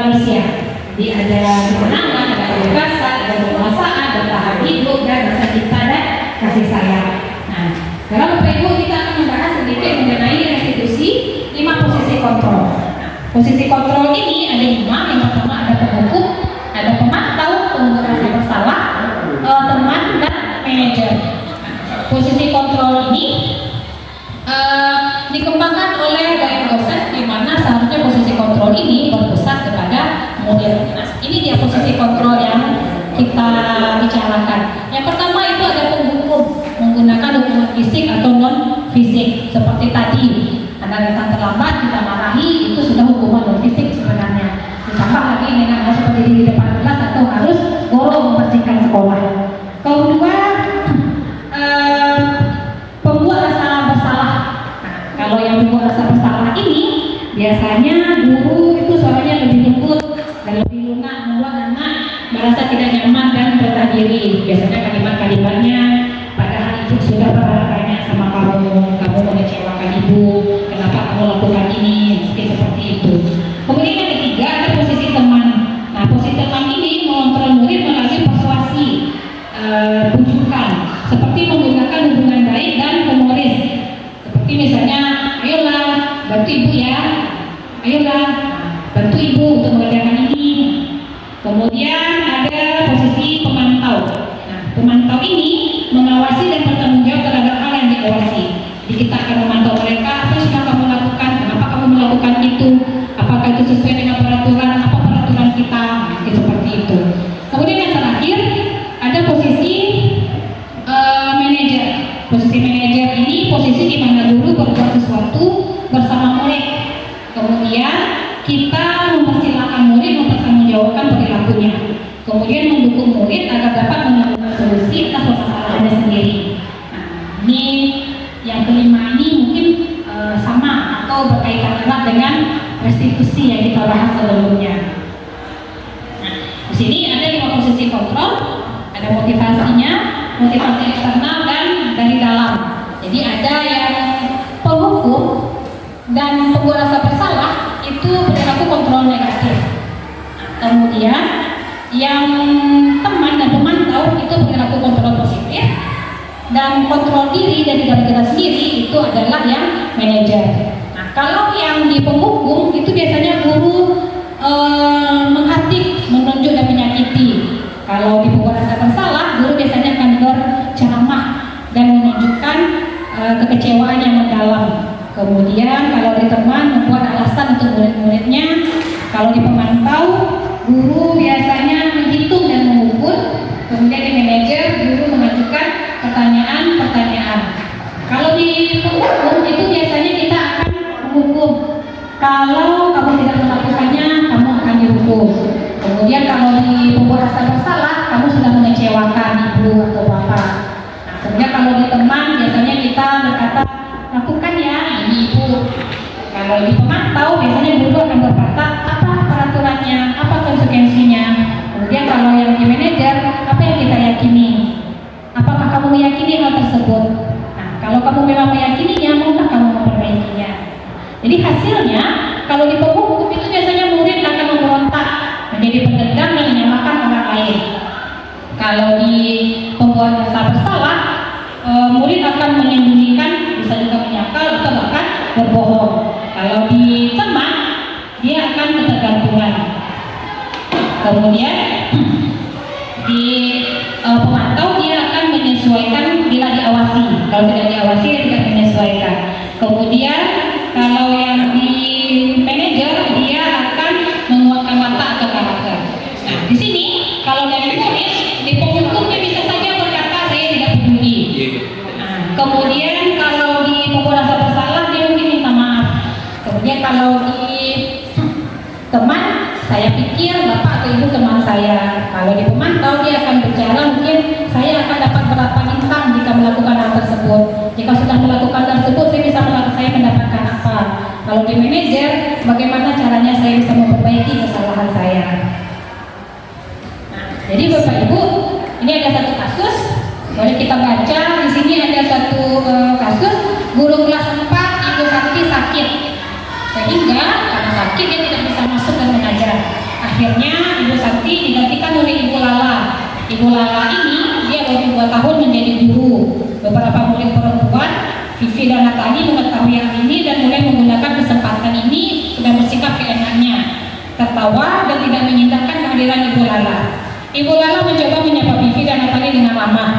manusia. Jadi ada kesenangan, ada kebebasan, ada penguasaan, ada tahan hidup, dan rasa cinta dan kasih sayang. Nah, sekarang Bapak Ibu kita akan membahas sedikit mengenai restitusi 5 posisi kontrol. Nah, posisi kontrol ini ada 5. Yang pertama ada penghukum, ada pemantau, pengukur rasa bersalah, teman, dan manajer. Nah, posisi kontrol ini dikembangkan oleh Diane Gosset, di mana seharusnya posisi kontrol ini berpusat kepada murid. Nah, ini dia posisi kontrol yang kita bicarakan. Yang pertama itu ada penghukum, menggunakan hukuman fisik atau non fisik seperti tadi. Anak datang terlambat kita marahi, itu sudah hukuman non fisik sebenarnya. Ditambah lagi dengan hal seperti di depan kelas atau harus guru membersihkan sekolah. Kedua, pembuat rasa bersalah. Nah, kalau yang membuat rasa bersalah ini biasanya guru itu suaranya lebih lembut dan lebih lunak, membuat anak merasa tidak nyaman dan berserah diri. Biasanya kalimat-kalimatnya, padahal ibu sudah pernah tanya sama kamu mengecewakan ibu, kenapa kamu lakukan ini, mungkin seperti itu. Kemudian yang ketiga ada posisi teman. Nah, posisi teman ini mengontrol murid melalui persuasi, bujukan, seperti menggunakan hubungan baik dan humoris. Seperti misalnya, ayolah bantu ibu ya, ayolah bantu ibu untuk mengerjakan ini. Kemudian ada posisi pemantau. Nah, pemantau ini mengawasi dan bertanggung jawab terhadap hal yang diawasi. Jadi kita akan memantau mereka, apa yang sudah kamu lakukan, kenapa kamu melakukan itu, apakah itu sesuai dengan peraturan, apa peraturan kita, seperti itu. Kemudian yang terakhir ada posisi manajer. Posisi manajer ini posisi di mana guru berbuat sesuatu bersama murid. Kemudian kita mempersilahkan murid mempertanggungjawabkan perilakunya. Kemudian mendukung murid agar dapat menemukan solusi atas permasalahannya sendiri. Nah, ini yang kelima ini mungkin sama atau berkaitan erat dengan restitusi yang kita bahas sebelumnya. Nah, di sini ada 5 posisi kontrol, ada motivasinya, motivasi eksternal dan dari dalam. Jadi ada yang penghukum dan pembuat rasa bersalah itu perilaku kontrol negatif. Nah, kemudian yang teman dan pemantau itu perilaku kontrol positif, dan kontrol diri dari kita sendiri itu adalah yang manajer. Nah, kalau yang di penghukum itu biasanya guru menghatik, menunjuk dan menyakiti. Kalau di pembuat rasa bersalah, guru biasanya akan berceramah dan menunjukkan kekecewaan yang mendalam. Kemudian kalau di teman membuat alasan untuk murid-muridnya. Kalau di pemantau, guru biasanya menghitung dan mengukur. Kemudian di manajer, guru mengajukan pertanyaan-pertanyaan. Kalau di penghukum itu biasanya kita akan menghukum. Kalau kamu tidak melakukannya, kamu akan dihukum. Kemudian kalau di pembuat rasa bersalah, kamu sudah mengecewakan ibu atau bapak. Nah, kemudian kalau di teman biasanya kita berkata, lakukan ya ini ibu. Kalau di pemantau biasanya guru akan berkata apa peraturannya, apa konsekuensinya. Kemudian kalau yang di manajer, apa yang kita yakini, apakah kamu meyakini hal tersebut. Nah, kalau kamu memang meyakininya, maukah kamu memperbaikinya. Jadi hasilnya kalau di penghukum itu biasanya murid akan memberontak, menjadi pendendam dan menyalahkan orang lain. Kalau di pembuat rasa bersalah, murid akan menyembunyikan, bisa juga menyangkal atau bahkan berbohong. Kalau di teman, dia akan ketergantungan. Kemudian di pemantau dia akan menyesuaikan bila diawasi. Kalau tidak diawasi dia tidak menyesuaikan. Kemudian kalau yang di manajer dia akan menguatkan watak atau karakter. Nah, di sini kalau dari murid di penghukumnya bisa saja berkata saya tidak peduli. Nah, kemudian kalau di pembuat rasa bersalah dia mungkin minta maaf. Kemudian kalau di teman, saya pikir bapak atau ibu teman saya. Kalau di pemantau dia akan bicara, mungkin saya akan dapat berapa bintang jika melakukan hal tersebut. Jika sudah melakukan tersebut, saya mendapatkan apa. Kalau di manajer, bagaimana caranya saya bisa memperbaiki kesalahan saya. Nah, jadi bapak ibu, ini ada satu kasus, boleh kita baca. Di sini ada satu kasus, guru kelas 4 Ibu Sakti sakit, sehingga karena sakit dia tidak bisa masuk dan mengajar. Akhirnya Ibu Sakti digantikan oleh Ibu Lala. Ibu Lala ini dia baru 2 tahun menjadi guru. Beberapa murid perempuan, Vivi dan Natali, mengetahui hal ini dan mulai menggunakan kesempatan ini sudah bersikap keenaknya, tertawa dan tidak mengindahkan kehadiran Ibu Lala. Ibu Lala mencoba menyapa Vivi dan Natali dengan ramah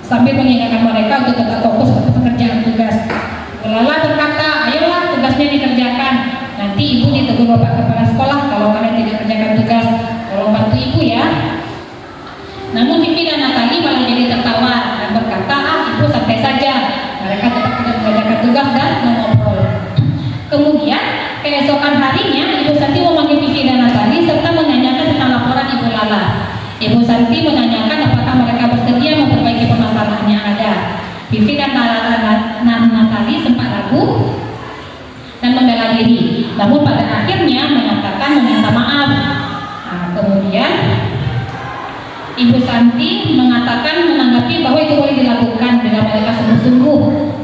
sambil mengingatkan mereka untuk tetap fokus pada pekerjaan tugas. Ibu Lala berkata, ayolah tugasnya dikerjakan. Nanti ibu ditegur bapak kepala sekolah kalau kalian tidak kerjakan tugas. Tolong bantu ibu ya. Namun Vivi dan Natali malah jadi tertawa dan berkata, ibu santai saja. Mereka tetap tidak mengerjakan tugas dan mengobrol. Kemudian keesokan harinya Ibu Santi memanggil Vivi dan Natali serta menanyakan tentang laporan Ibu Lala. Ibu Santi menanyakan apakah mereka bersedia memperbaiki permasalahan yang ada. Vivi dan Natali sempat ragu dan membela diri, namun pada akhirnya menyatakan meminta maaf. Nah, kemudian Ibu Santi mengatakan menanggapi bahwa itu boleh dilakukan bila mereka sungguh-sungguh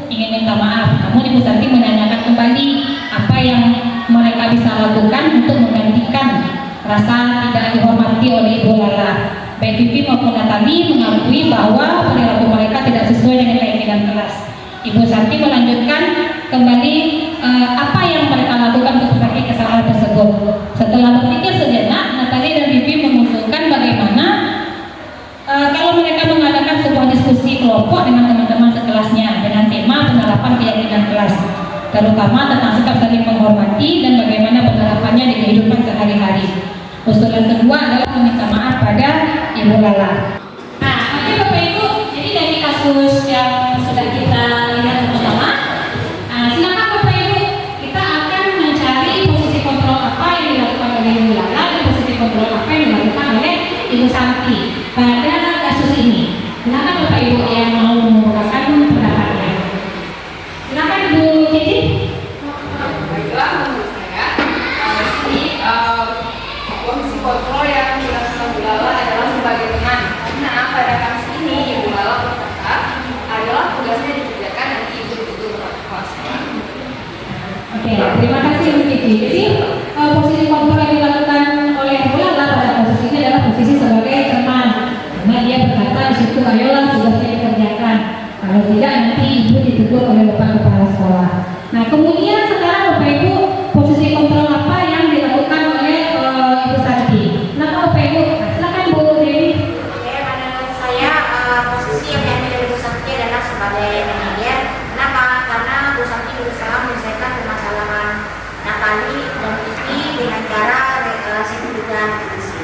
ingin minta maaf. Namun Ibu Santi menanyakan kembali apa yang mereka bisa lakukan untuk menggantikan rasa tidak dihormati oleh Ibu Lala. Baik Vivi maupun Natali mengakui bahwa perilaku mereka tidak sesuai dengan keinginan kelas. Ibu Santi melanjutkan kembali apa yang mereka lakukan untuk memperbaiki kesalahan tersebut. Setelah berpikir sejenak, Natali dan Vivi mengusulkan bagaimana kalau mereka mengadakan sebuah diskusi kelompok dengan teman-teman sekelasnya dengan tema penerapan keyakinan kelas, terutama tentang sikap saling menghormati dan bagaimana penerapannya di kehidupan sehari-hari. Usulan kedua adalah meminta maaf pada Ibu Lala. Nah, oke Bapak Ibu, jadi dari kasus yang sudah kita lihat sama-sama, silakan Bapak Ibu, kita akan mencari posisi kontrol apa yang dilakukan oleh Ibu Lala dan posisi kontrol apa yang dilakukan oleh Ibu Santi pada kasus ini. Silakan Bapak Ibu yang mau mengungkapkan pendapatnya. Silakan Ibu Cici. Baiklah, menurut saya ini posisi kontrol yang dilakukan Ibu Lala adalah sebagai teman. Karena pada kasus ini Ibu Lala berkata adalah tugasnya dikerjakan nanti ibu itu kelas. Oke, terima kasih Ibu Cici. Jadi posisi kontrol yang dilakukan oleh Ibu Lala pada kasus ini adalah posisi sebagai teman. Karena dia berkata di situ, ayolah tugasnya dikerjakan. Kalau tidak nanti ibu ditegur oleh bapak kepala sekolah. Nah, kemudian sekarang Bapak Ibu, posisi kontrol apa yang dilakukan oleh Ibu Santi? Kenapa Bapak Ibu? Silakan Bu Dewi. Oke, menurut saya posisi yang diambil oleh Bu Santi adalah sebagai manajer. Kenapa? Karena Bu Santi berusaha menyelesaikan permasalahan Natali dan Vivi dengan cara relasi dan diskusi.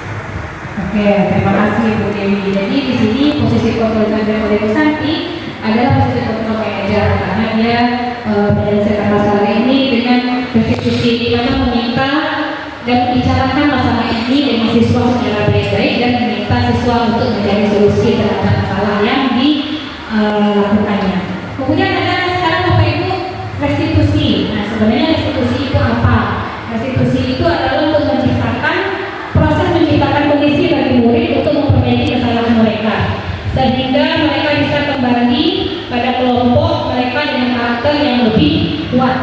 Oke, terima kasih Bu Dewi. Jadi di sini posisi kontrol yang diambil oleh Bu Santi adalah posisi kontrol manajer karena dia menyelesaikan masalah ini dengan berdiskusi di mana meminta dan membicarakan masalah ini dengan siswa secara baik-baik dan meminta siswa untuk mencari solusi terhadap masalah yang dilakukannya. Kemudian ada sekarang Bapak Ibu restitusi. Nah, sebenarnya restitusi itu apa? Restitusi itu adalah untuk menciptakan proses menciptakan kondisi bagi murid untuk memperbaiki kesalahan mereka sehingga mereka bisa kembali pada kelompok mereka dengan karakter yang lebih kuat.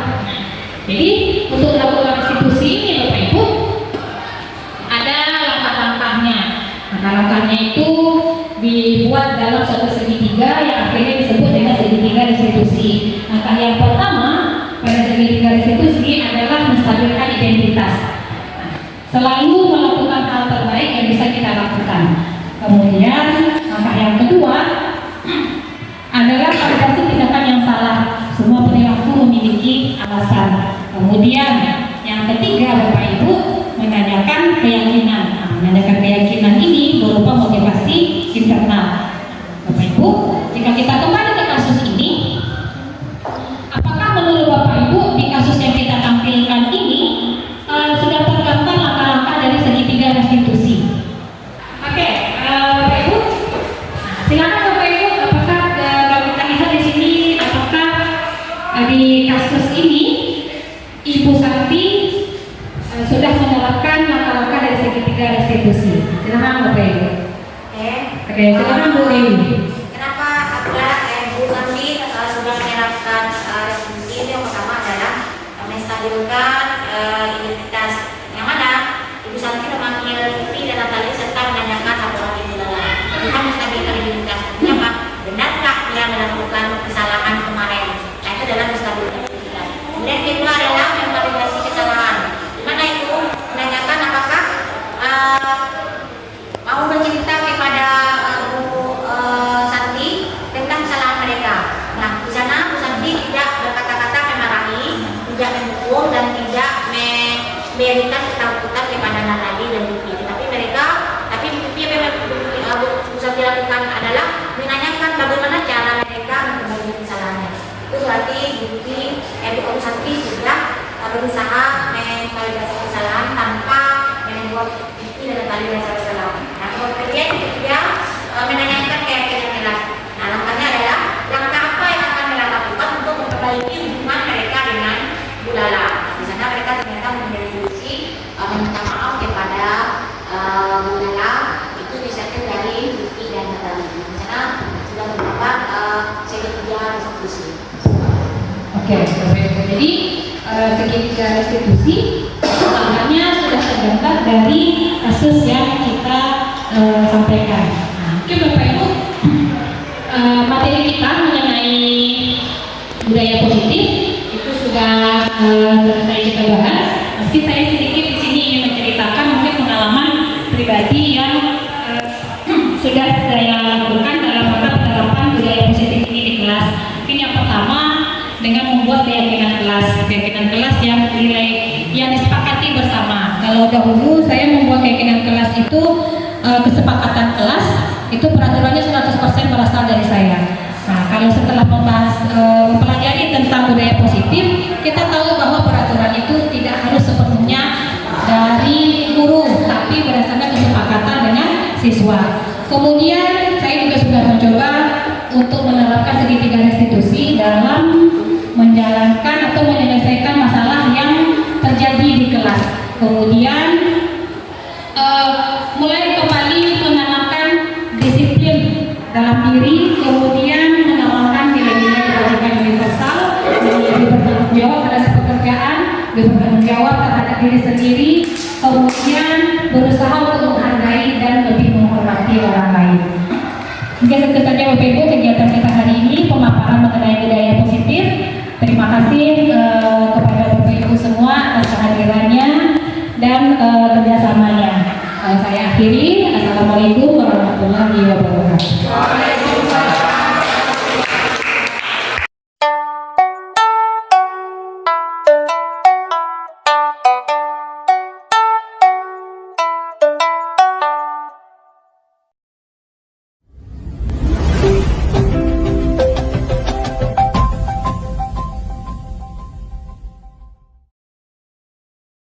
Jadi untuk melakukan restitusi ini Bapak Ibu ada langkah-langkahnya. Langkah-langkahnya itu dibuat dalam suatu segitiga yang akhirnya disebut dengan segitiga restitusi. Langkah yang pertama pada segitiga restitusi adalah menstabilkan identitas. Selalu melakukan hal terbaik yang bisa kita lakukan. Kemudian langkah yang kedua adalah validasi tindakan yang salah. Semua perilaku memiliki alasan. Kemudian yang ketiga Bapak Ibu menanyakan keyakinan. Nah, menanyakan keyakinan ini berupa motivasi internal. Bapak Ibu, jika kita kembali ke kasus ini, apakah menurut Bapak Ibu di kasus yang kita tampilkan ini sudah terkait Oke, sekarang Bu Dewi. Kenapa Bu Santi sudah menerapkan restitusi? Ini yang pertama adalah menstabilkan identitas, yang mana Ibu Santi memanggil Vivi dan Natali serta menanyakan laporan Ibu Lala. Tuhan menstabilkan identitas. Artinya apa? Benarkah dia melakukan kesalahan kemarin? Nah, itu adalah menstabilkan identitas. Kemudian kedua adalah memvalidasi kesalahan. Di mana itu menanyakan apakah mau bercerita kepada Bu Santi tentang kesalahan mereka. Nah, di sana Bu Santi tidak berkata-kata memarahi, tidak mendukung dan tidak memberikan ketakutan kepada Natali dan Vivi. Tapi Vivi Bu Santi lakukan adalah menanyakan bagaimana cara mereka memperbaiki kesalahannya. Itu berarti Bu Santi sudah berusaha memvalidasi kesalahan tanpa membuat Vivi dan Natali merasa bersalah. Nah, kemudian ketiga menanyakan keyakinan jelas. Nah, langkahnya adalah langkah apa yang akan mereka lakukan untuk memperbaiki hubungan mereka dengan Bu Lala. Di sana mereka ternyata menresolusi meminta maaf kepada Bu Lala. Itu disahkan dari Vivi dan Natali. Di sana sudah mendapat segitiga restitusi. Oke, jadi segitiga restitusi langkahnya sudah tergambar dari kasus yang kita sampaikan. Nah, oke Bapak Ibu, materi kita mengenai budaya positif itu sudah selesai kita bahas. Meski saya sedikit di sini ingin menceritakan mungkin pengalaman pribadi yang sudah saya lakukan dalam rangka penerapan budaya positif ini di kelas. Mungkin yang pertama dengan membuat keyakinan kelas yang disepakati bersama. Kalau dahulu saya membuat keyakinan kelas itu kesepakatan kelas itu peraturannya 100% berasal dari saya. Nah, kalau setelah mempelajari tentang budaya positif, kita tahu bahwa peraturan itu tidak harus sepenuhnya dari guru, tapi berdasarkan kesepakatan dengan siswa. Kemudian saya juga sudah mencoba untuk menerapkan segitiga restitusi dalam menjalankan atau menyelesaikan masalah yang terjadi di kelas. Kemudian mulai kembali menanamkan disiplin dalam diri, kemudian menanamkan nilai-nilai kebajikan universal, lebih bertanggung jawab terhadap pekerjaan, bertanggung jawab terhadap diri sendiri, kemudian berusaha untuk menghargai dan lebih menghormati orang lain. Mungkin itu saja Bapak Ibu kegiatan kita hari ini, pemaparan mengenai budaya positif. Terima kasih kepada Bapak Ibu semua atas kehadirannya dan kerjasamanya. Saya akhiri. Assalamualaikum warahmatullahi wabarakatuh.